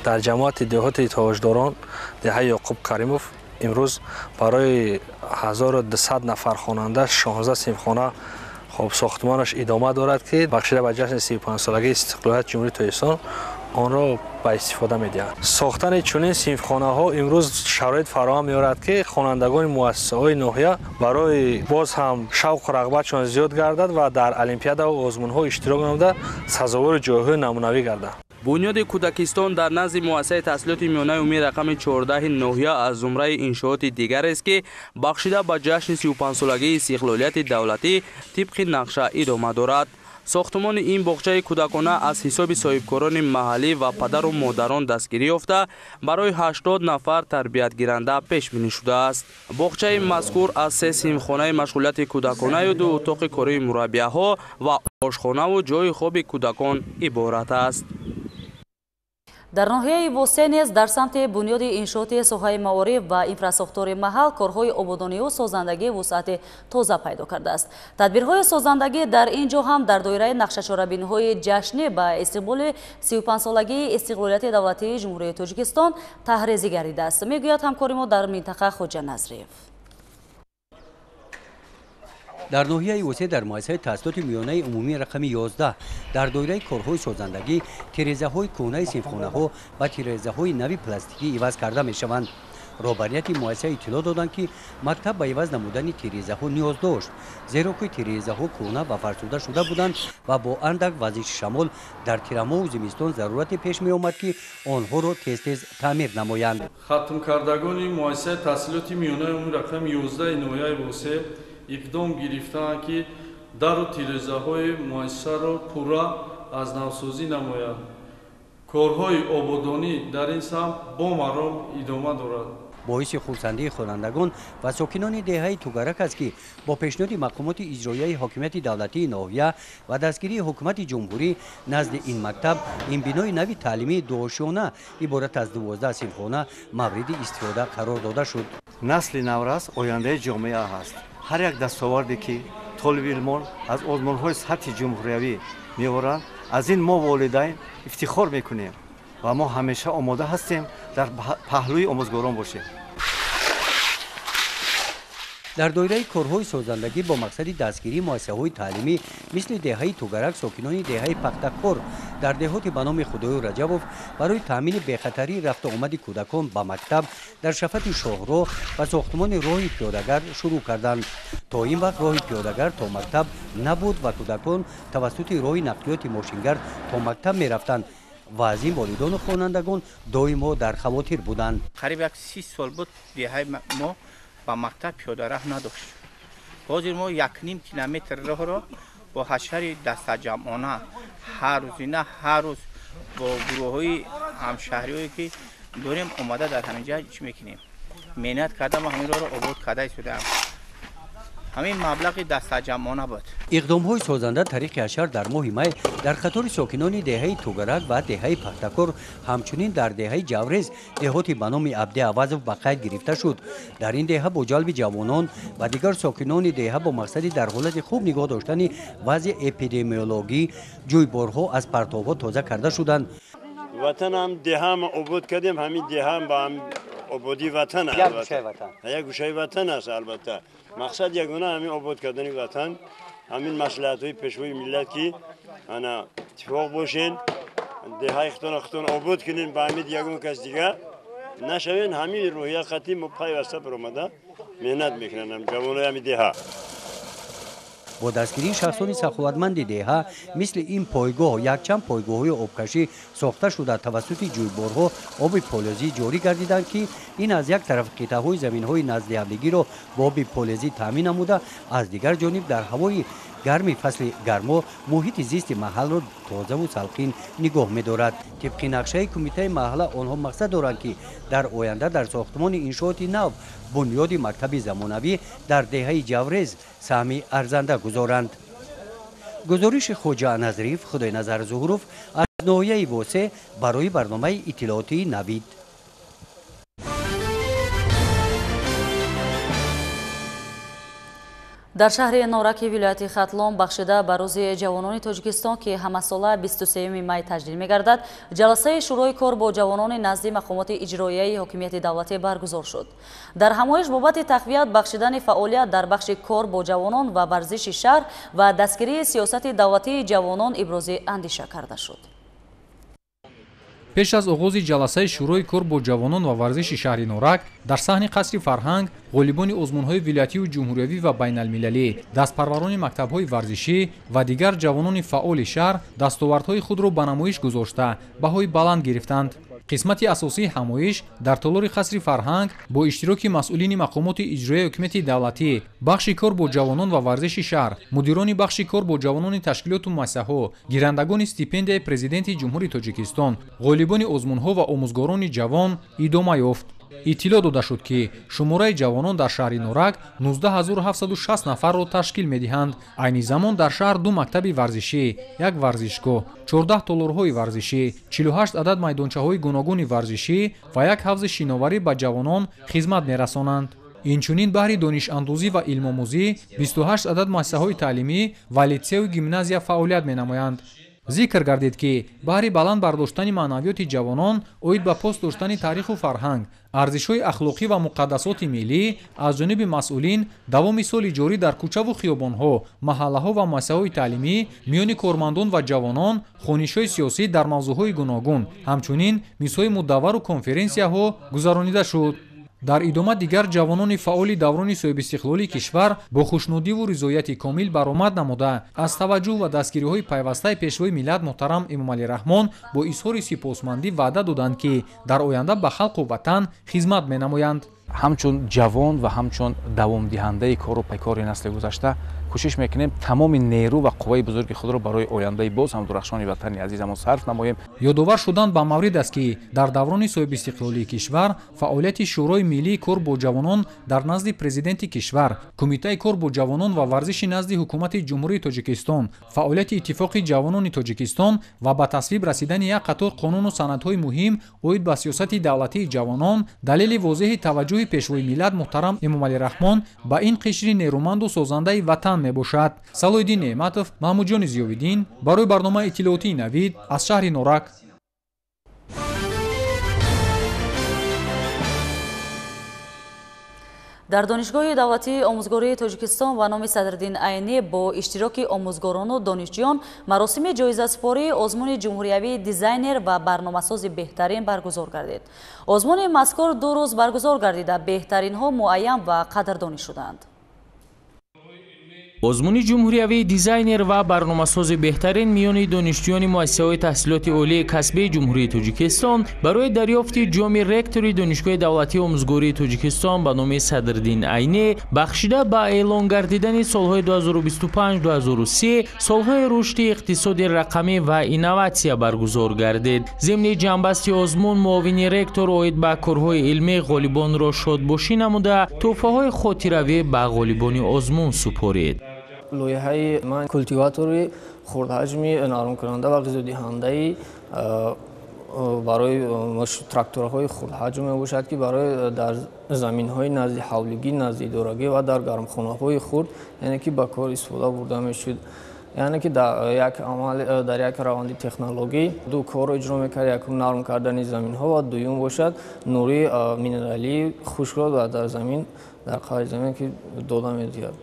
در جماعت دهات تاجداران دهه یعقوب کریموف امروز برای 1200 نفر خواننده 16 صنفخانه خب ساختمانش ادامه دارد که بخشیده به جشن 35 سالگی استقلالیت جمهوری تاجیکستان آن را به استفاده می‌دهد. ساختن چنین صنفخانه ها امروز شرایط فراهم می‌آورد که خوانندگان مؤسسه های ناحیه برای باز هم شوق و رغبتشان زیاد گردد و در المپیادا و آزمون ها اشتراک نموده سزاوار جایگاه نمونوی گردد. بنیاد کودکستان در نزد مؤسسه تحصیلات میانه عمومی رقم 14 ناحیه از زمره انشاءات دیگر است که بخشیده به جشن 35 سالگی استقلالیت دولتی طبق نقشه ادامه دارد. ساختمان این باغچه کودکانه از حساب صاحبکاران محلی و پدر و مادران دستگیری یافته برای 80 نفر تربیت گیرنده پیش بینی شده است. باغچه مذکور از 3 صنفخانه مشغولیت کودکانه و 2 اتاق کاری مربیه‌ها و آشخانه و جای خواب کودکان عبارت است. در ناحیه وسطی نیز در سمت بنیاد انشاءات ساحه معارف و انفراستراکچور محل کارهای آبادانی و سازندگی وسعت تازه پیدا کرده است. تدبیرهای سازندگی در اینجا هم در دایره نقشه‌چاره‌بینی‌های جشنی به استقبال 35 سالگی استقلالیت دولتی جمهوری تاجیکستان تحریزی گردیده است. میگوید همکار ما در منطقه خوجا نظریف. در ناحیه وسطی در مؤسسه تاسیسات میانه عمومی رقم 11 در دایره کارهای سازندگی تیره‌های کهنه صنفخانه‌ها و تیره‌های نوی پلاستیکی عوض کرده می‌شوند. رهبریت مؤسسه اطلاع دادند که مکتب به عوض نمودن تیره‌ها نیاز داشت، زیرا که تیره‌ها کهنه و فرسوده شده بودند و با اندک وزش شمال در تیرما و زمستان ضرورت پیش می‌آمد که آنها را تیز تیز تعمیر نمایند. ختم کردگان مؤسسه تحصیلات میانه عمومی رقم 11 ناحیه وسطی اقدام گرفتند که در و تیره‌های مؤسسه را پورا از نوسازی نمایند. کارهای آبادانی در این سمت با مرام ادامه دارد. باعث خرسندی خوانندگان و ساکنان دهه توگرک است که با پیشنهاد مقامات اجرایی حاکمیت دولتی ناحیه و دستگیری حکومت جمهوری نزد این مکتب این بنای نوی تعلیمی دوشانه عبارت از 12 صنفخانه مورد استفاده قرار داده شد. نسل نورس آینده جامعه است. هر یک دستاوردی که طالب علمان از آزمون‌های سطح جمهوریوی می‌آورند از این ما والدین افتخار می‌کنیم و ما همیشه آماده هستیم در پهلوی آموزگاران باشیم. در دایره کارهای سازندگی با مقصد دستگیری مؤسسه‌های تعلیمی مثل دهه توگرک ساکنان دهه پختکور در دهات به نام خدای رجبوف برای تامین بخطری رفت و آمد کودکان به مکتب در شفت شاهراه و ساختمان راه پیاده‌گر شروع کردند. تا این وقت راه پیاده‌گر تا مکتب نبود و کودکان توسط راه نقلیات ماشینگر تا مکتب می‌رفتند و از این والدان و خوانندگان دائما در خواطر بودند. قریب 30 سال بود دهه ما با مکتب پیاده راه نداشت. حاضر ما 1.5 کیلومتر راه را با حشر دست جمعانه هر روز با گروه‌های همشهریایی که داریم اومده در همینجا چی میکنیم محنت کردم و همین راه را آباد کرده شدم. همین مبلغ دست جمعانه بود. اقدام‌های سازنده طریق حشر در ماه می در خطر ساکنان دهه توگرک و دهه پختکور همچنین در دهه جاوریز دهاتی به نام عبد عوض به قید گرفته شد. در این دهه با جلب جوانان و دیگر ساکنان دهه با مقصد در حالت خوب نگاه داشتن وضع اپیدمیولوژی جویبارها از پرتاب‌ها تازه کرده شدند. وطن هم ده هم عبود کردیم، همین ده هم با هم عبودی وطن است. یک گوشه وطن است البته. مقصد یگانه همین عبود کردن وطن، همین مصلحت های پیشوای ملت که انا اتفاق باشین دههای ختون عبود کنین با امید یکم کس دیگه نشوین همین روحیه خطی مپایوسته برآمده مهنت میکنن جوانای همین دهها. با دستگیری شخصان سخاوتمند دهها مثل این پایگاه یکچند پایگاه‌های آبکشی ساخته شده توسط جویبارها آب پالازی جاری گردیدند که این از یک طرف قطعه‌های زمین‌های نزد همدیگی را با آب پالازی تامین نموده، از دیگر جانب در هوای گرمی فصل گرما محیط زیست محل را تازه و سلخین نگاه می‌دارد. طبق نقشه کمیته محل آنها مقصد دارند که در آینده در ساختمان انشاءات نو بنیاد مکتب زمانوی در دهه جوریز سهمی ارزنده گذارند. گزارش خوجا نظریف خدای نظر ظهوروف از ناحیه واسه برای برنامه اطلاعاتی نوید. در شهر نورک ولایت خاطلون بخشیده به روز جوانان تاجیکستان که همساله 23 می تجلیل می‌گردد، جلسه شورای کار با جوانان نزد مقامات اجرایی حاکمیت دولتی برگزار شد. در همایش بابت تقویت بخشیدن فعالیت در بخش کار با جوانان و ورزش شهر و دستگیری سیاست دولتی جوانان ابراز اندیشه کرده شد. پیش از آغاز جلسه شورای کار با جوانان و ورزش شهر نورک در صحن قصر فرهنگ، غالبان آزمون‌های ولایتی و جمهوریوی و بین‌المللی، دستپروران مکتب‌های ورزشی و دیگر جوانان فعال شهر دستاوردهای خود را به نمایش گذاشته بهای بلند گرفتند. قسمت اساسی همایش در تالار قصر فرهنگ با اشتراک مسئولین مقامات اجرایی حکومت دولتی، بخش کار با جوانان و ورزش شهر، مدیران بخش کار با جوانان تشکیلات و مؤسسه‌ها، گیرندگان استیپندیای پرزیدنت جمهوری تاجیکستان، غالبان آزمون‌ها و آموزگاران جوان ادامه یافت. اطلاع داده شد که شماره جوانان در شهر نورک 19760 نفر را تشکیل می‌دهند. عین زمان در شهر 2 مکتب ورزشی، 1 ورزشگاه، 14 تالارهای ورزشی، 48 عدد میدانچه‌های گوناگون ورزشی و 1 حوض شناوری به جوانان خدمت می‌رسانند. инчунин баҳри донишандозӣ ва илмомӯзӣ 28 адад муассисаҳои таълимӣ ва литсею гимназия фаъолият менамоянд. зикр гардид ки баҳри баланд бардоштани маънавиёти ҷавонон оид ба пост доштани таъриху фарҳанг, арзишҳои ахлоқӣ ва муқаддасоти миллӣ аз ҷониби масъулин давоми соли ҷорӣ дар кӯчаву хиёбонҳо, маҳаллаҳо ва муассисаҳои таълимӣ миёни кормандон ва ҷавонон хонишҳои сиёсӣ дар мавзӯъҳои гуногун, ҳамчунин мисҳои мудаввару конференсияҳо гузаронида шуд. дар идома дигар ҷавонони фаъоли даврони соҳибистиқлолии кишвар бо хушнудиву ризояти комил баромад намуда аз таваҷҷӯҳ ва дастгириҳои пайвастаи пешвои миллат муҳтарам Эмомалӣ Раҳмон бо изҳори сипосмандӣ ваъда доданд ки дар оянда ба халқу ватан хизмат менамоянд. ҳамчун ҷавон ва ҳамчун давомдиҳандаи кору пайкори насли гузашта кӯшиш мекунем тамоми нерӯ ва қувваи бузурги худро барои ояндаи боз ҳам дурахшони ватани азизамон сарф намоем. ёдовар шудан ба маврид аст ки дар даврони соҳибистиқлолии кишвар фаъолияти шӯрои миллии кор бо ҷавонон дар назди президенти кишвар, кумитаи кор бо ҷавонон ва варзиши назди ҳукумати ҷумҳурии Тоҷикистон, фаъолияти иттифоқи ҷавонони Тоҷикистон ва ба тасвиб расидани як қатор қонуну санадҳои муҳим оид ба сиёсати давлатии ҷавонон далели возеҳи таваҷҷӯҳи пешвои миллат муҳтарам Эмомалӣ Раҳмон ба ин қишри нерӯманду созандаи ватан мебошад. Салоиддин Неъматов, Маҳмудҷони Зиёвиддин барои барномаи иттилоотии Навид аз шаҳри Норак. дар донишгоҳи давлатии омӯзгории Тоҷикистон ва номи Садриддин Айнӣ бо иштироки омӯзгорону донишҷӯён маросими ҷоизаспории озмуни ҷумҳуриявии дизайнер ва барномасози беҳтарин баргузор гардид. озмуни мазкур 2 рӯз баргузор гардида беҳтаринҳо муайян ва қадрдонӣ шуданд. озмуни ҷумҳуриявии дизайнер ва барномасози беҳтарин миёни донишҷӯёни муассисаҳои таҳсилоти олии касбии ҷумҳурии Тоҷикистон барои дарёфти ҷоми ректори донишгоҳи давлатии омӯзгории Тоҷикистон ба номи Садриддин Айнӣ бахшида ба эълон гардидани солҳои 2025-2030 солҳои рушди иқтисоди рақамӣ ва инноватсия баргузор гардид. зимни ҷанбасти озмун муовини ректор оид ба корҳои илмӣ ғолибонро шодбошӣ намуда тӯҳфаҳои хотиравӣ ба ғолибони озмун супорид. лоиҳаи ман культиватори хурдҳаҷми нармкунанда ва ғизодиҳандаи барои трактораҳои хурдҳаҷм мебошад ки барои дар заминҳои назди ҳавлигӣ, назди идорагӣ ва дар гармхонаҳои хурд яъне ки ба кор истифода бурда мешуд. яъне ки дар як раванди технологӣ ду корро иҷро мекард. якум нарм кардани заминҳо ва дуюм бошад нури минералии хушкро дар замин дар қаъри замин ки дода медиҳад.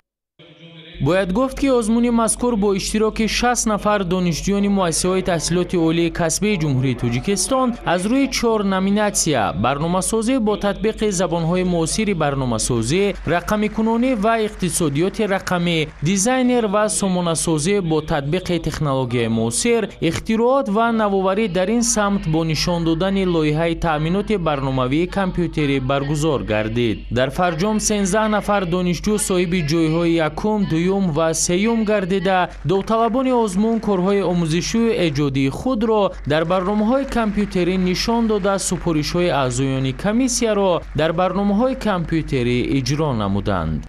бояд гуфт ки озмуни мазкур бо иштироки 60 нафар донишҷӯёни муассисаҳои таҳсилоти олии касбии ҷумҳурии Тоҷикистон аз рӯи 4 номинатсия барномасозӣ бо татбиқи забонҳои муосири барномасозӣ, рақамикунонӣ ва иқтисодиёти рақамӣ, дизайнер ва сомонасозӣ бо татбиқи технологияи муосир, ихтироот ва навоварӣ дар ин самт бо нишон додани лоиҳаи таъминоти барномавии компютерӣ баргузор гардид. Дар Фарҷом 13 нафар донишҷӯ соҳиби ҷойҳои якум, дуюм ва сеюм гардида, довталабони озмун корҳои омӯзишию эҷодии худро дар барномаҳои компютерӣ нишон дода супоришҳои аъзоёни комиссияро дар барномаҳои компютерӣ иҷро намуданд.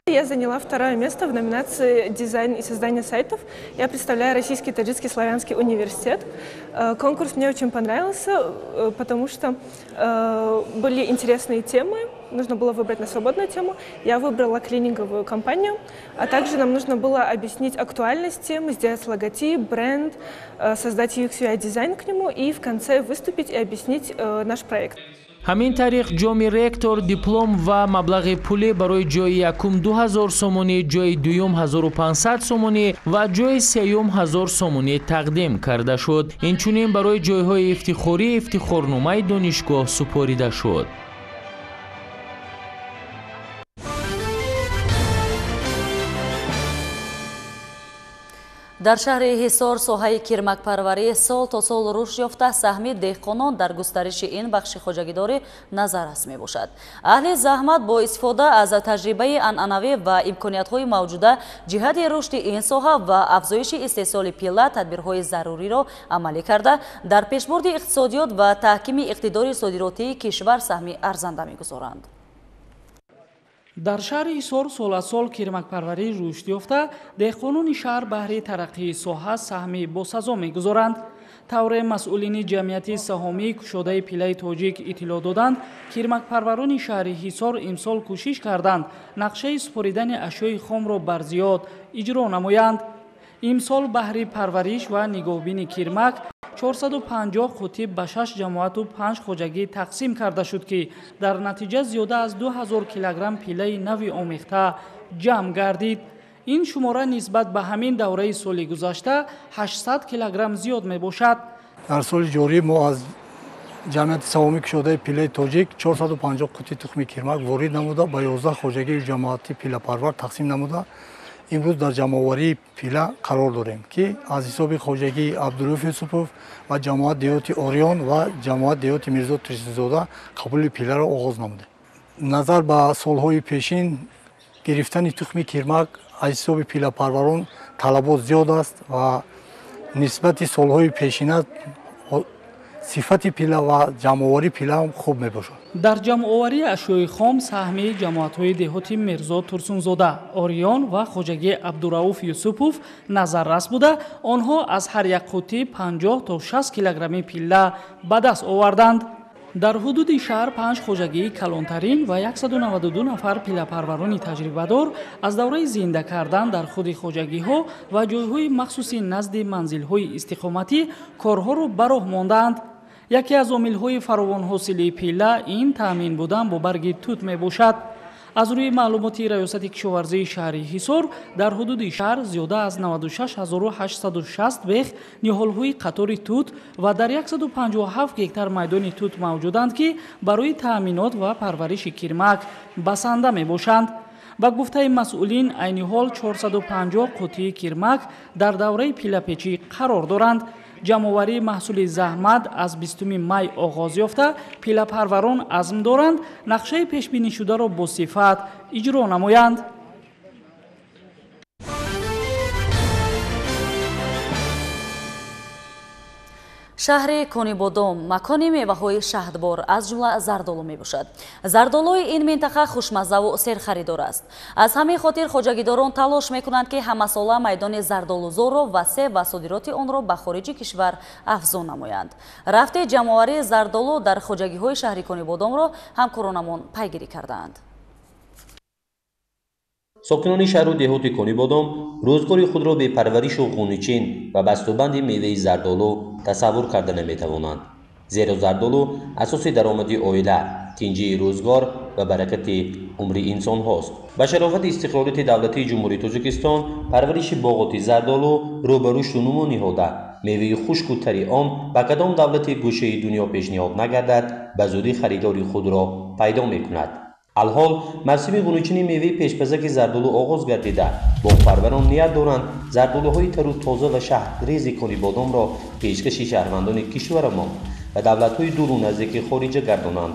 Я заняла 2-е место в номинации «Дизайн и создание сайтов». Я представляю Российский таджикский славянский университет. Конкурс мне очень понравился, потому что были интересные темы. Нужно было выбрать на свободную тему. Я выбрала клининговую компанию, а также нам нужно было объяснить актуальность темы, сделать логотип, бренд, создать UX-UI-дизайн к нему и в конце выступить и объяснить наш проект. ҳамин тариқ ҷоми ректор диплом ва маблағи пулӣ барои ҷойи якум 2000 сомонӣ, ҷойи дуюм 1500 сомонӣ ва ҷойи сеюм 1000 сомонӣ тақдим карда шуд. инчунин барои ҷойҳои ифтихорӣ ифтихорномаи донишгоҳ супорида шуд. дар шаҳри ҳисор соҳаи кирмакпарварӣ сол то сол рушд ёфта, саҳми деҳқонон дар густариши ин бахши хоҷагидорӣ назаррас мебошад. аҳли заҳмат бо истифода аз таҷрибаи анъанавӣ ва имкониятҳои мавҷуда ҷиҳати рушди ин соҳа ва афзоиши истеҳсоли пилла тадбирҳои заруриро амалӣ карда, дар пешбурди иқтисодиёт ва таҳкими иқтидори содиротии кишвар саҳми арзанда мегузоранд. дар шаҳри ҳисор сол аз сол кирмакпарварӣ рушд ёфта, деҳқонони шаҳр баҳри тараққии соҳа саҳми босазо мегузоранд. тавре масъулини ҷамъияти саҳомии кушодаи пиллаи тоҷик иттилоъ доданд, кирмакпарварони шаҳри ҳисор имсол кӯшиш карданд нақшаи супоридани ашёи хомро бар зиёд иҷро намоянд. имсол баҳри парвариш ва нигоҳбини кирмак 450 қутиб ба 6 ҷамоату 5 хоҷагӣ тақсим карда шуд ки дар натиҷа зиёда аз 2000 килограмм пиллаи нави омехта ҷамъ гардид. ин шумора нисбат ба ҳамин давраи соли гузашта 800 килограмм зиёд мебошад. дар соли ҷорӣ мо аз ҷамъияти саҳомии кушодаи пиллаи тоҷик 450 қути тухми кирмак ворид намуда ба 11 хоҷагии ҷамоати пиллапарвар тақсим намуда имрӯз дар ҷамъоварии пилла қарор дорем ки аз ҳисоби хоҷагии абдурауф юсупов ва ҷамоат деҳоти ориён ва ҷамоат деҳоти мирзо тирсизода қабули пилларо оғоз намудем. назар ба солҳои пешин гирифтани тухми кирмак аз ҳисоби пиллапарварон талабот зиёд аст ва нисбати солҳои пешина сифати пилла ва ҷамъоварии пилла ҳам хуб мебошад. дар ҷамъоварии ашёи хом саҳми ҷамоатҳои деҳоти мирзо турсунзода, ориён ва хоҷагӣ абдурауф юсупов назаррас буда, онҳо аз ҳар як қутӣ 50 то 60 килограмми пилла ба даст оварданд. дар ҳудуди шаҳр 5 хоҷагии калонтарин ва 192 нафар пиллапарварони таҷрибадор аз давраи зинда кардан дар худи хоҷагиҳо ва ҷойҳои махсуси назди манзилҳои истиқоматӣ корҳоро ба роҳ мондаанд. яке аз омилҳои фаровонҳосили пилла ин таъмин будан бо барги тут мебошад. аз рӯи маълумоти раёсати кишоварзии шаҳри ҳисор, дар ҳудуди шаҳр зиёда аз 96860 бех ниҳолҳои қатори тут ва дар 157 гектар майдони тут мавҷуданд ки барои таъминот ва парвариши кирмак басанда мебошанд. ба гуфтаи масъулин, айни ҳол 450 қутии кирмак дар давраи пиллапечӣ қарор доранд. ҷамъоварии маҳсули заҳмат аз 20 май оғоз ёфта, пиллапарварон азм доранд нақшаи пешбинишударо бо сифат иҷро намоянд. шаҳри Конибодом макони меваҳои шаҳдбор аз ҷумла зардолу мебошад. Зардолуи ин минтақа хушмаззаву серхаридор аст. аз ҳамин хотир хоҷагидорон талош мекунанд ки ҳамасола майдони зардолузорро васеъ ва содироти онро ба хориҷи кишвар афзун намоянд. рафти ҷамъоварии зардолу дар хоҷагиҳои шаҳри Конибодомро ҳамкоронамон пайгирӣ кардаанд. сокинони шаҳру деҳоти Конибодом рӯзгори худро бе парваришу ғуничин ва бастубанди меваи зардолу тасаввур карда наметавонанд. зеро зардолу асоси даромади оила, тинҷии рӯзгор و برکت عمر انسان هاست. به شرافت استقلالیت دولتی جمهوری تاجیکستان پرورش باغات زردالو رو به رشد و نمو نهاده. میوه خشک و تری آن به کدام دولت گوشه دنیا پیشنهاد نگردد به زودی خریدار خود را پیدا میکند. الحال موسم گونوچین میوه پیشپزک زردالو آغاز گردیده. باغپروران نیت دارند زردالوهای تر و تازه و شهرریز کانی بادام را پیشکش شهروندان کشورمان و دولت‌های دور و نزدیک خارج گردانند.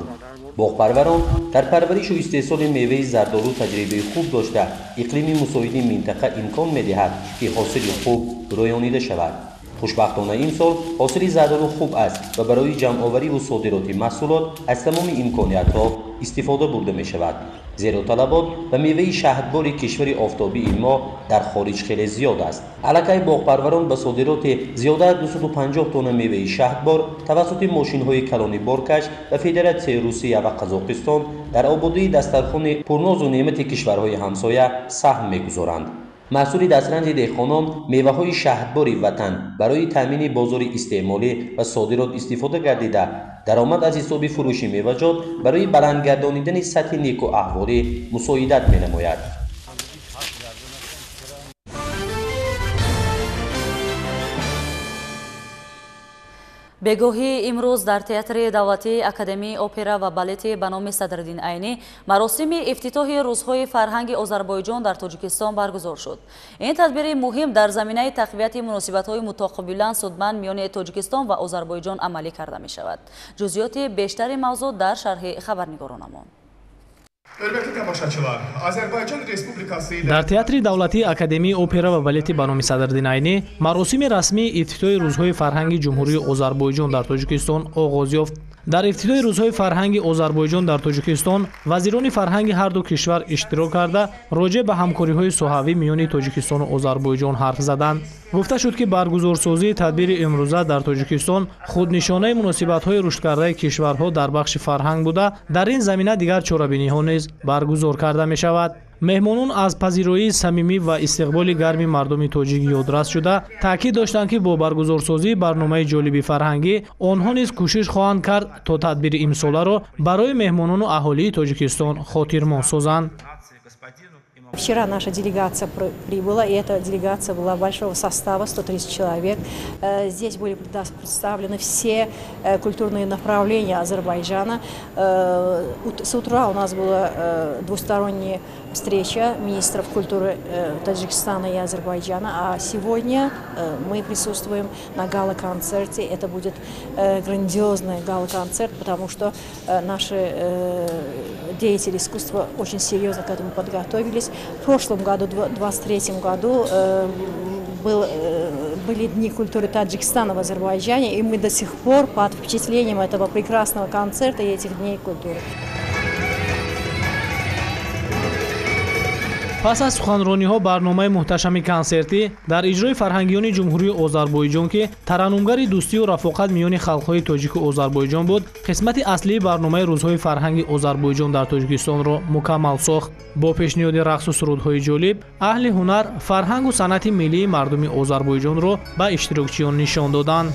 باغپروران در پرورش و استحصال میوه زردالو تجربه خوب داشته، اقلیم مساعد منطقه امکان می‌دهد که حاصل خوب رویانیده شود. خوشبختانه امسال حاصل زردالو خوب است و برای جمع آوری و صادرات محصولات از تمام امکانیت‌ها استفاده برده می شود. زیرا طلبات و میوه شهدبار کشور آفتابی این ماه در خارج خیلی زیاد است. علاقه باغپروران به صادرات زیاده از 250 تن میوه شهدبار توسط ماشین‌های کلانی بارکش و فدراسیون روسیه و قزاقستان در آبادی دسترخوان پرناز و نعمت کشورهای همسایه سهم می‌گذارند. محصول دسترنج دهقانان میوه‌های شهدبار وطن برای تامین بازار استعمالی و صادرات استفاده گردیده، درآمد از حساب فروش میوه‌جات برای بلند گردانیدن سطح نیک و احوالی مساعدت می‌نماید. بگوهی امروز در تئاتر دولتی اکادمی اپرا و بالت به نام صدرالدین عینی مراسم افتتاح روزهای فرهنگ آذربایجان در تاجیکستان برگزار شد. این تدبیر مهم در زمینه تقویت مناسبت‌های متقابلا سودمند میان تاجیکستان و آذربایجان عملی کرده می شود. جزئیات بیشتر موضوع در شرح خبرنگارانمان. در تئاتر دولتی اکادمی اپرا و بالت به نام صدرالدین عینی مراسم رسمی افتتاح روزهای فرهنگ جمهوری آذربایجان در تاجیکستان آغاز یافت. در افتتاح روزهای فرهنگ آذربایجان در تاجیکستان وزیران فرهنگ هر دو کشور اشتراک کرده راجع به همکاری‌های صحوی میان تاجیکستان و آذربایجان حرف زدند. گفته شد که برگزارسازی تدبیر امروزه در تاجیکستان خودنشانه مناسبت‌های رشد کرده کشورها در بخش فرهنگ بوده. در این زمینه دیگر چاره‌بینی‌ها نیز برگزار کرده می‌شود. مهمانان از پذیرایی صمیمی و استقبال گرم مردم تاجیک یادرس شده تاکید داشتند که با برگزارسازی برنامه جالب فرهنگی آنها نیز کوشش خواهند کرد تا تدبیر امساله را برای مهمانان و اهالی تاجیکستان خاطرمان созанд. Вчера наша делегация прибыла, и эта делегация была большого состава, 130 человек. Здесь были представлены все культурные направления Азербайджана. С утра у нас была двусторонняя встреча министров культуры Таджикистана и Азербайджана, а сегодня мы присутствуем на гала-концерте. Это будет грандиозный гала-концерт, потому что наши деятели искусства очень серьезно к этому подготовились. В прошлом году, в 2023 году, были Дни культуры Таджикистана в Азербайджане, и мы до сих пор под впечатлением этого прекрасного концерта и этих Дней культуры. پس از سخنرانی‌ها برنامه محتشم کنسرتی در اجرای فرهنگیان جمهوری آذربایجان که ترنمگر دوستی و رفاقت میان خلق‌های تاجیک و آذربایجان بود، قسمت اصلی برنامه روزهای فرهنگ آذربایجان در تاجیکستان را مکمل ساخت. با پیشنهاد رقص و سرودهای جالب، اهل هنر، فرهنگ و صنعت ملی مردم آذربایجان را به اشتراکچیان نشان دادند.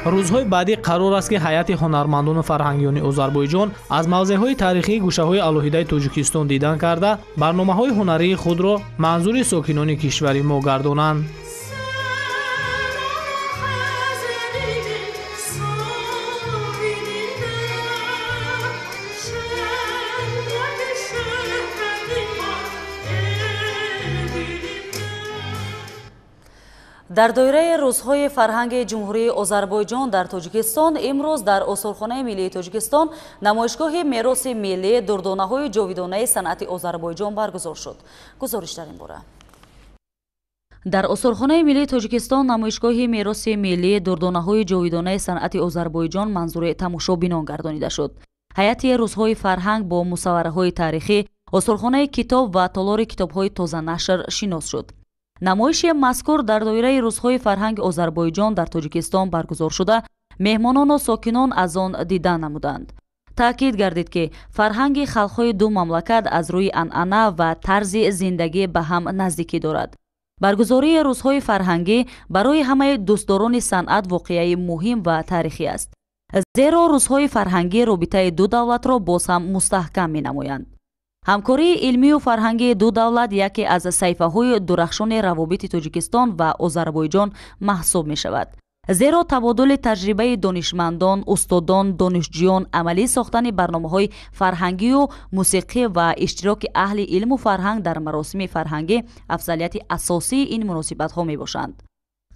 روزهای بعدی قرار است که هیئت هنرمندان و فرهنگیان آذربایجان از موضع‌های تاریخی گوشه‌های الهیده تاجیکستان دیدن کرده برنامه‌های هنری خود را منظور ساکنان کشور ما گردانند. در دایره روزهای فرهنگ جمهوری آذربایجان در تاجیکستان امروز در آثارخانه ملی تاجیکستان نمایشگاه میراث ملی دردانه‌های جاویدانه صنعت آذربایجان برگزار شد. گزارش در این باره. در آثارخانه ملی تاجیکستان نمایشگاه میراث ملی دردانه‌های جاویدانه صنعت آذربایجان منظور تماشابینان گردانیده شد. هیئت روزهای فرهنگ با مصوره‌های تاریخی، آثارخانه کتاب و تالار کتاب‌های تازه نشر شناس شد. نمایش مذکور در دایره روزهای فرهنگ آذربایجان در تاجیکستان برگزار شده مهمانان و ساکنان از آن دیدن نمودند. تأکید گردید که فرهنگ خلق‌های دو مملکت از روی عنعنه و طرز زندگی به هم نزدیکی دارد. баргузории рӯзҳои фарҳангӣ барои ҳамаи дӯстдорони санъат воқеаи муҳим ва тарихӣ аст. зеро рӯзҳои фарҳангӣ робитаи ду давлатро боз ҳам мустаҳкам менамоянд. ҳамкории илмию фарҳангии ду давлат яке аз саҳифаҳои дурахшони равобити Тоҷикистон ва Озарбойҷон маҳсуб мешавад. зеро табодули таҷрибаи донишмандон, устодон, донишҷӯён, амалӣ сохтани барномаҳои фарҳангию мусиқӣ ва иштироки аҳли илму фарҳанг дар маросими фарҳангӣ афзалияти асосии ин муносибатҳо мебошанд.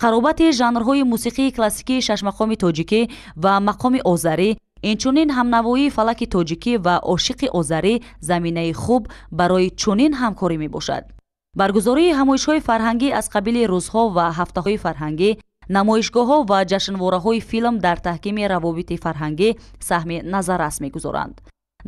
қаробати жанрҳои мусиқии классикии шашмақоми тоҷикӣ ва мақоми озарӣ, инчунин ҳамнавоии фалаки тоҷикӣ ва ошиқи озарӣ заминаи хуб барои чунин ҳамкорӣ мебошад. баргузории ҳамоишҳои фарҳангӣ аз қабили рӯзҳо ва ҳафтаҳои фарҳангӣ, намоишгоҳҳо ва ҷашнвораҳои филм дар таҳкими равобити фарҳангӣ саҳми назаррас мегузоранд.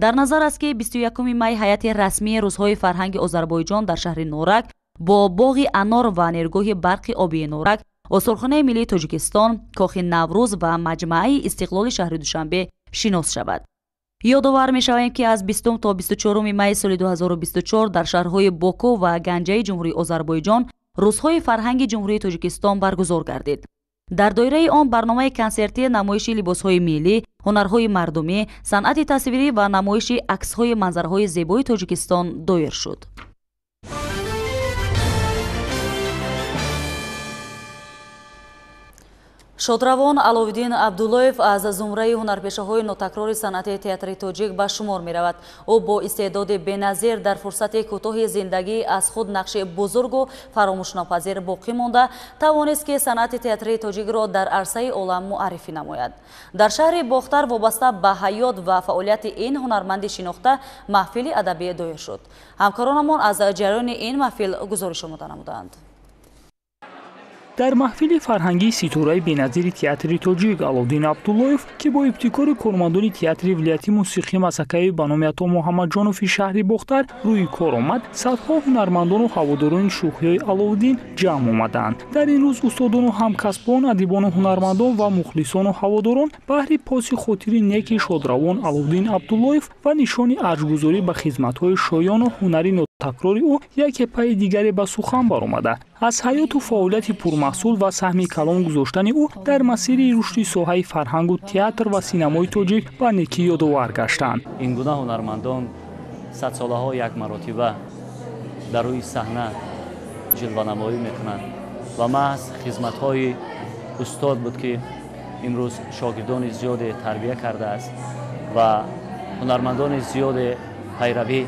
дар назар аст ки 21 май ҳайати расмии рӯзҳои фарҳанги Озарбойҷон дар шаҳри Норак бо боғи анор ва нергоҳи барқи обии Норак, Осурхонаи миллии Тоҷикистон, Кохи Наврӯз ва Маҷмаъаи Истиқлоли шаҳри Душанбе шинос шавад. ёдовар мешавем ки аз 20 то 24 май соли 2024 дар шаҳрҳои Боку ва Ганҷаи Ҷумҳурии Озарбойҷон рӯзҳои фарҳанги Ҷумҳурии Тоҷикистон баргузор гардид. дар доираи он барномаи консертӣ, намоиши либосҳои миллӣ, ҳунарҳои мардумӣ, санъати тасвирӣ ва намоиши аксҳои манзараҳои зебои Тоҷикистон доир шуд. шодравон Аловиддин Абдуллоев аз зумраи ҳунарпешаҳои нотакрори санъати театри тоҷик ба шумор меравад. ӯ бо истеъдоди беназир дар фурсати кӯтоҳи зиндагӣ аз худ нақши бузургу фаромӯшнопазир боқӣ монда, тавонист ки санъати театри тоҷикро дар арсаи олам муаррифӣ намояд. дар шаҳри Бохтар вобаста ба ҳаёт ва фаъолияти ин ҳунарманди шинохта маҳфили адабӣ доир шуд. ҳамкоронамон аз ҷараёни ин маҳфил гузориш омода намуданд. дар маҳфили фарҳангии ситораи беназири театри тоҷик Аловиддин Абдуллоев ки бо ибтикори кормандони театри вилояти мусиқӣ Масакаи ба номи Ато Муҳаммадҷонови шаҳри Бохтар рӯи кор омад, садҳо ҳунармандону ҳаводорони шӯхиҳои Аловиддин ҷамъ омаданд. дар ин рӯз устодону ҳамкасбон, адибону ҳунармандон ва мухлисону ҳаводорон баҳри поси хотири неки шодравон Аловиддин Абдуллоев ва нишони арҷгузорӣ ба хизматҳои шоёну ҳунари нотакрори ӯ яке пайи дигаре ба сухан баромада, аз ҳаёту фаъолияти пурмаҳсул ва саҳми калон гузоштани ӯ дар масири рушди соҳаи фарҳангу театр ва синамои тоҷик ба некӣ ёдовар гаштанд. ин гуна ҳунармандон садсолаҳо як маротиба дар рӯи саҳна ҷилванамоӣ мекунанд ва маҳз хизматҳои устод буд ки имрӯз шогирдони зиёде тарбия кардааст ва ҳунармандони зиёде пайравӣ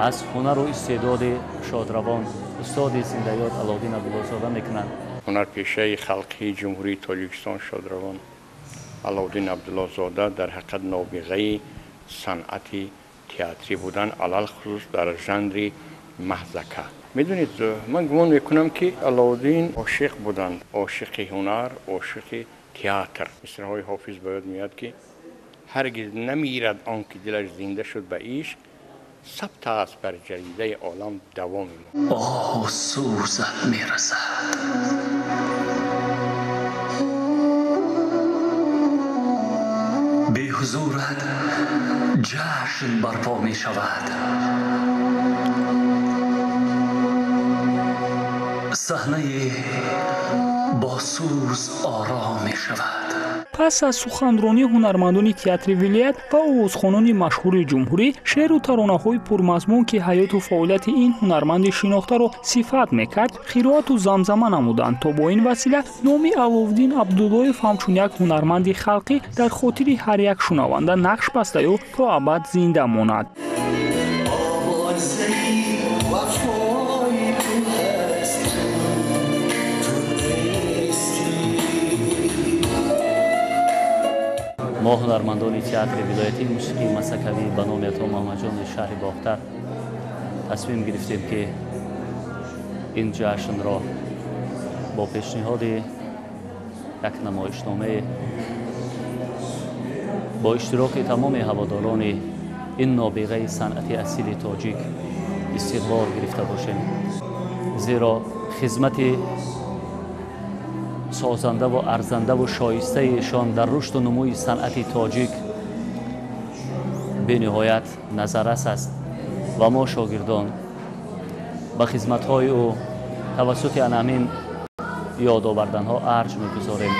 аз ҳунару истеъдоди шодравон устоди зиндаёд Аловиддин Абдуллозода мекунанд. ҳунарпешаи халқии ҷумҳурии Тоҷикистон шодравон Аловиддин Абдуллозода дар ҳақиқат нобиғаи санъати театрӣ буданд, алалхусус дар жанри маҳзака. медонед, ман гумон мекунам ки Аловиддин ошиқ буданд, ошиқи ҳунар, ошиқи театр. мисраҳои ҳофиз ба ёд меояд ки ҳаргиз намирад он ки дилаш зинда шуд ба ишқ, ثبت است بر جریده عالم دوام ما. آه سوزت میرسد به حضورت جشن برپا می شود، صحنه با سوز آرام می شود. پس از سخنرانی هنرمندان تئاتر ولایت و آوازخوانان مشهور جمهوری، شعر و ترانه‌های پرمضمون که حیات و فعالیت این هنرمند شناخته را صفت میکرد، قرائت و زمزمه نمودند تا با این وسیله نام علوالدین عبداللهیف همچون یک هنرمند خلقی در خاطر هر یک شنونده نقش بسته و تا ابد زنده ماند. ما هنرمندان تئاتر ولایتی موسیقی مسکوی به نام عطا محمدجان شهر باختر تصمیم گرفتیم که این جشن را با پیشنهاد یک نمایشنامه با اشتراک تمام هواداران این نابغه صنعتی اصیل تاجیک استقبال گرفته باشیم، زیرا خدمت سازنده و ارزنده و شایسته ایشان در رشد و نموی صنعت تاجیک به نهایت نظررس است و ما شاگردان به خدمت‌های او توسط همین یادآوردن‌ها ارج می‌گذاریم.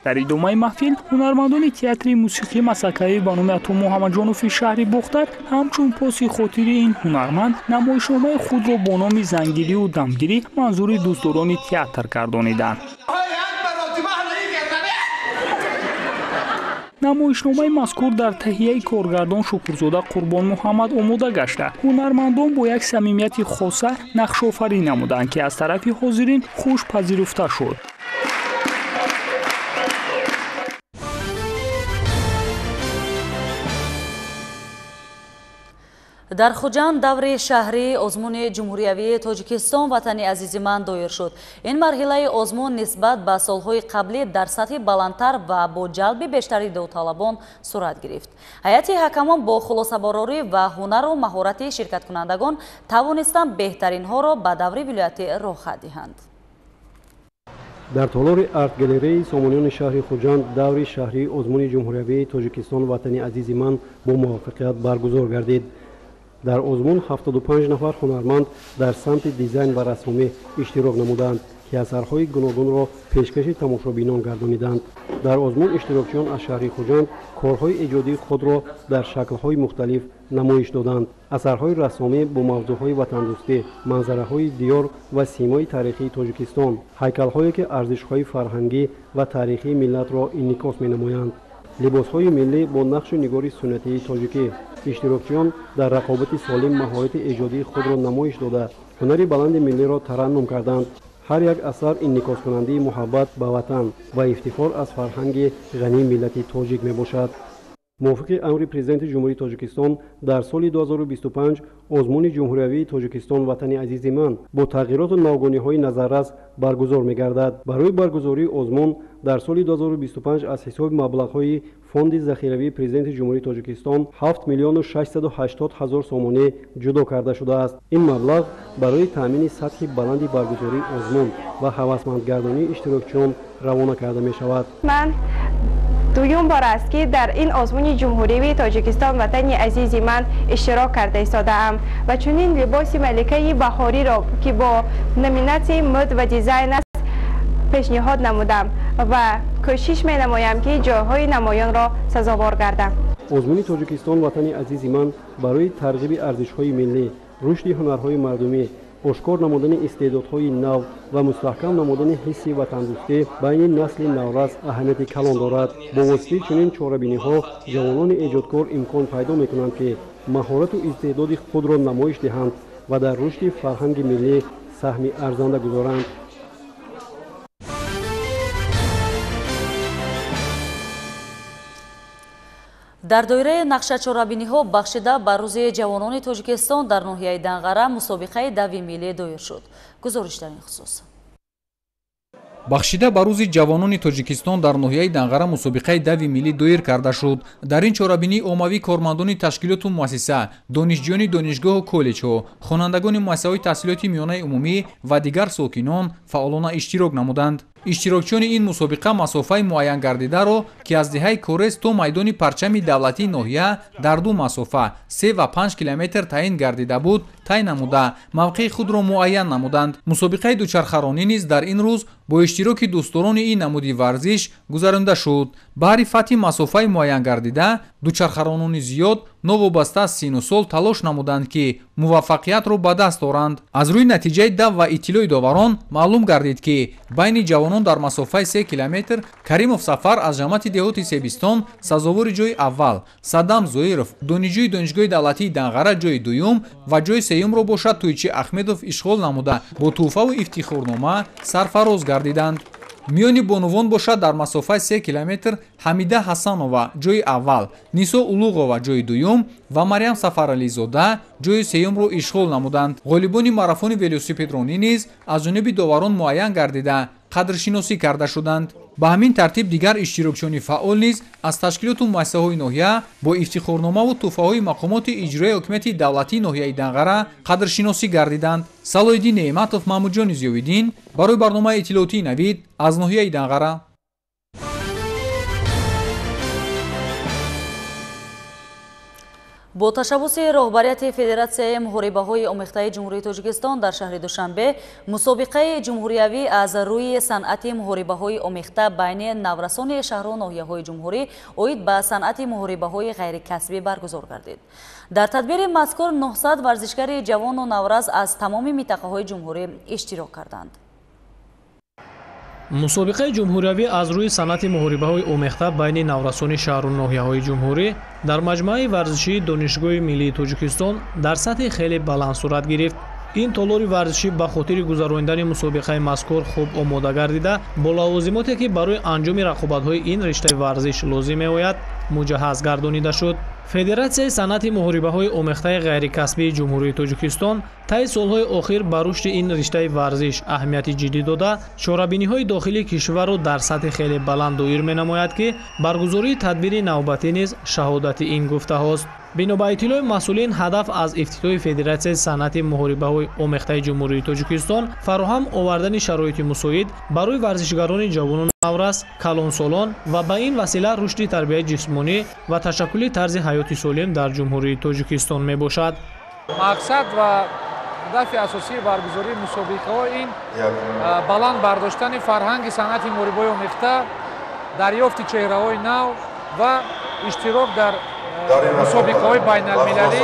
در ادامه محفل هنرمندان تئاتر موسیقی مسلکه‌ای به نام عطا محمدجانوف شهری بختر همچون پاسی خاطر این هنرمند نمایشنامه خود را با نام زنگیری و دمگیری منظور دوستداران تئاتر گردانیدند. نمایشنامه مذکور در تهیه کارگردان شکرزاده قربان محمد آماده گشته. هنرمندان با یک صمیمیت خاصه نقش آفرینی نمودند که از طرف حاضرین خوش پذیرفته شد. در خوجند دور شهری آزمون جمهوریوی تاجیکستان وطنی عزیز من دایر شد. این مرحله آزمون نسبت به سالهای قبلی در سطح بلندتر و با جلب بیشتری داوطلبان صورت گرفت. هیئت حکمان با خلاصه‌براری و هنر و مهارت شرکت کنندگان توانستند بهترین ها را به دور ولایت راه دهند. در تالار آرت گالری سامانیان شهر خوجند دور شهری آزمون جمهوریوی تاجیکستان وطنی عزیز من با موفقیت برگزار گردید. در آزمون 75 نفر هنرمند در سمت دیزاین و رسامی اشتراک نمودند که اثرهای گوناگون را پیشکش تماشابینان گردانیدند. در آزمون اشتراکچیان از شهر خوجند کارهای ایجادی خود را در شکل‌های مختلف نمایش دادند. اثرهای رسامی با موضوعهای وطندوستی، منظره‌های دیار و سیمای تاریخی تاجیکستان، هیکل‌هایی که ارزش‌های فرهنگی و تاریخی ملت را انعکاس می‌نمایند. لباس‌های ملی با نقش نگاری سنتی تاجیکی. اشتراکچیان در رقابت سالم مهارت ایجادی خود را نمایش داده هنری بلند ملی را ترنم کردند. هر یک اثر انعکاس کننده محبت به وطن و افتخار از فرهنگ غنی ملت تاجیک می باشد. موافق امر پرزیدنت جمهوری تاجیکستان در سال 2025 آزمون جمهوریوی تاجیکستان وطنی عزیز من با تغییرات ناگهانی نظررس برگزار می گردد. برای برگزاری آزمون در سال 2025 از حساب مبلغ‌های فوند ذخیروی پرزیدنت جمهوری تاجیکستان 7,680,000 سومانی جدا کرده شده است. این مبلغ برای تامین سطح بلند برگزاری آزمون و هوسمندگردانی اشتراکچیان روانه کرده می شود. من دوم بار است که در این آزمون جمهوریوی تاجیکستان وطنی عزیز من اشتراک کرده ایستاده‌ام و چنین لباس ملکه بهاری را که با نمینت مد و دیزاین است پیشنهاد نمودم و کوشش می نمایم که جاهای نمایان را سزاوار گردم. آزمون تاجیکستان وطنی عزیز من برای ترغیب ارزش‌های ملی، رشد هنرهای مردمی، آشکار نمودن استعدادهای نو و مستحکم نمودن حس وطندوستی بین نسل نورس اهمیت کلان دارد. با واسطه چنین چاره‌بینی‌ها جوانان ایجادکار امکان پیدا می‌کنند که مهارت و استعداد خود را نمایش دهند و در رشد فرهنگ ملی سهم ارزنده گذارند. در دایره نقشه چاره‌بینی‌ها بخشیده بر روز جوانان تاجیکستان در ناحیه دنغره مسابقه دوی ملی دایر شد. گزارش در این خصوص. бахшида ба рӯзи ҷавонони тоҷикистон дар ноҳияи данғара мусобиқаи дави миллӣ доир карда шуд. дар ин чорабинӣ оммавӣ кормандони ташкилоту муассиса, донишҷӯёни донишгоҳу коллеҷҳо, хонандагони муассисаҳои таҳсилоти миёнаи умумӣ ва дигар сокинон фаъолона иштирок намуданд. иштирокчиёни ин мусобиқа масофаи муайян гардидаро ки аз диҳаи корес то майдони парчами давлатии ноҳия дар ду масофа 3 ва 5 километр таъин гардида буд тай намуда мавқеи худро муайян намуданд. мусобиқаи дучархаронӣ низ дар ин рӯз бо иштироки дӯстдорони ин намуди варзиш гузаронида шуд. баҳри фатҳи масофаи муайян гардида дучархаронони зиёд новобаста аз сину сол талош намуданд ки муваффақиятро ба даст оранд. аз рӯи натиҷаи дав ва иттилои доварон маълум гардид ки байни ҷавонон дар масофаи 3 километр Каримов Сафар аз ҷамъияти деҳоти Себистон сазовори ҷои аввал, Саддам Зоиров донишҷӯи донишгоҳи давлатии Данғара ҷои дуюм ва ҷои сеюмро бошад Тӯйчи Ахмедов ишғол намуда бо тӯҳфаву ифтихорнома сарфароз гардиданд. миёни бонувон бошад дар масофаи 3 километр Ҳамида Ҳасанова ҷои аввал, Нисо Улуғова ҷои дуюм ва Марьям Сафарализода ҷои сеюмро ишғол намуданд. ғолибони марафони велосипедронӣ низ аз ҷониби доварон муайян гардида қадршиносӣ карда шуданд. ба ҳамин тартиб дигар иштирокчиёни фаъол низ аз ташкилоту муассисаҳои ноҳия бо ифтихорномаву тӯҳфаҳои мақомоти иҷроии ҳокимияти давлатии ноҳияи Данғара қадршиносӣ гардиданд. Салоҳиддин Неъматов, Маҳмудҷони Зиёвиддин барои барномаи иттилоотии Навид аз ноҳияи Данғара. با تشبث رهبریت فدراسیای مهاجرت‌های آمیخته جمهوری تاجیکستان در شهر دوشنبه مسابقه جمهوریوی از روی صنعت مهاجرت‌های آمیخته بین نورسان شهر و ناحیه‌های جمهوری اوید به صنعت مهاجرت‌های غیر کسبی برگزار گردید. در تدبیر مذکور 900 ورزشکار جوان و نورس از تمام منطقه‌های جمهوری اشتراک کردند. مسابقه جمهوریوی از روی صنعت مهاجرت‌های آمیخته بین نورسان شهر و ناحیه‌های جمهوری در مجمع ورزشی دانشگاه ملی تاجیکستان در سطح خیلی بلند صورت گرفت. این تالار ورزشی به خاطر گذراندن مسابقه مذکور خوب آماده گردیده با لوازماتی که برای انجام رقابت‌های این رشته ورزش لازم می‌آید مجهز گردانیده شد. فدراسیای صنعت مهاجرت‌های آمیخته غیر کسبی جمهوری تاجیکستان طی سال‌های اخیر به رشد این رشته ورزش اهمیت جدی داده چاره‌بینی‌های داخلی کشور را در سطح خیلی بلند دایر می‌نماید که برگزاری تدبیر نوبتی نیز شهادت این گفته‌هاست. بنا به اطلاع مسئولین هدف از افتتاح فدراسیای صنعت مهاجرت‌های آمیخته جمهوری تاجیکستان فراهم آوردن شرایط مساعد برای ورزشکاران جوان و نورس، کلانسالان و به این وسیله رشد تربیت جسمانی و تشکل طرز حیات سالم در جمهوری تاجیکستان میباشد. مقصد و هدف اساسی برگزاری مسابقه‌ها این بلند برداشتن فرهنگ صنعت مهاجرت‌های آمیخته، دریافت چهره‌های نو و اشتراک در مسابقه‌های بین‌المللی،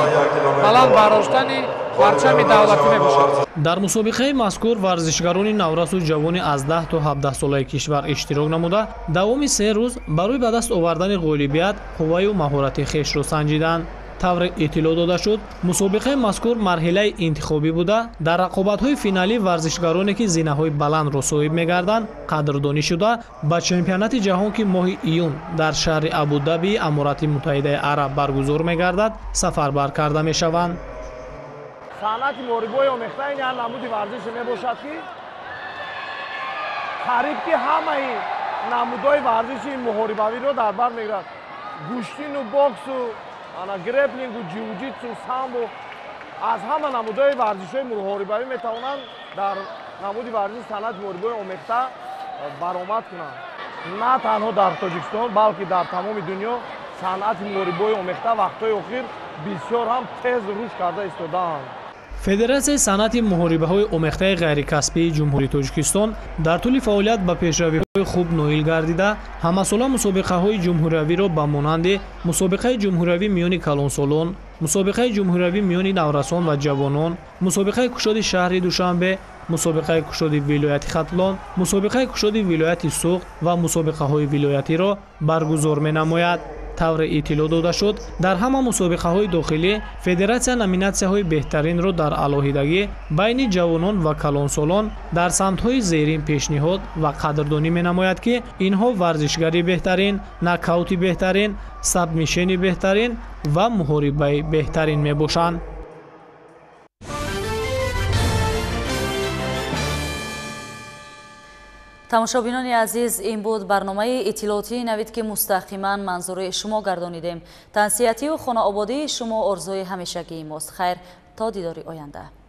بلند برداشتن پرچم دولتی میباشد. در مسابقه مذکور ورزشکاران نورس و جوان از 10 تا 17 ساله کشور اشتراک نموده دوام 3 روز برای به دست آوردن غالبیت قوه و مهارت خویش را سنجیدند. طور اطلاع داده شد مسابقه مذکور مرحله انتخابی بوده در رقابت‌های فینالی ورزشکارانی که زینه‌های بلند را صاحب می‌گردند قدردانی شده به چمپیونات جهان که ماه ایون در شهر ابودابی امارات متحده عرب برگزار می‌گردد سفربر کرده می‌شوند. صنعت مهاجرت‌های آمیخته این نمودی ورزش میباشد که قریب که همه نمودهای ورزشی مهاجرت‌ای را در بر می‌گیرد. گوشتین و باکس و گرپلینگ و جیوجیتسو و سامبو از همه نمودهای ورزش‌های مهاجرت‌ای میتوانند در نمودی ورزش صنعت مهاجرت‌های آمیخته برآمد کنند. نه تنها در تاجیکستان بلکه در تمام دنیا صنعت مهاجرت‌های آمیخته وقت‌های اخیر بسیار هم تیز رشد کرده ایستاده‌اند. فدراسیای صنعت مهاجرت‌های آمیخته غیر کسبی جمهوری تاجیکستان در طول فعالیت به پیشروی‌های خوب نائل گردیده همه‌ساله مسابقه‌های جمهوریوی را به مانند مسابقه جمهوریوی میان کلانسالان، مسابقه جمهوریوی میان نورسان و جوانان، مسابقه کشاد شهر دوشنبه، مسابقه کشاد ولایت ختلان، مسابقه کشاد ولایت سوخت و مسابقه‌های ولایتی را برگزار می‌نماید. طور اطلاع داده شد در همه مسابقه‌های داخلی فدراسیون نامیناسی‌های بهترین را در علاهیدگی بین جوانان و کلانسالان در سمت‌های زیرین پیشنهاد و قدردانی می‌نماید که اینها ورزشگری بهترین، ناکاوتی بهترین، سابمیشن بهترین و محاربه بهترین میباشند. тамошобинони азиз ин буд барномаи иттилоотии навид ки мустақиман манзури шумо гардонидем. тансиятию хонаободии шумо орзуи ҳамешагии мост. хайр, то дидори оянда.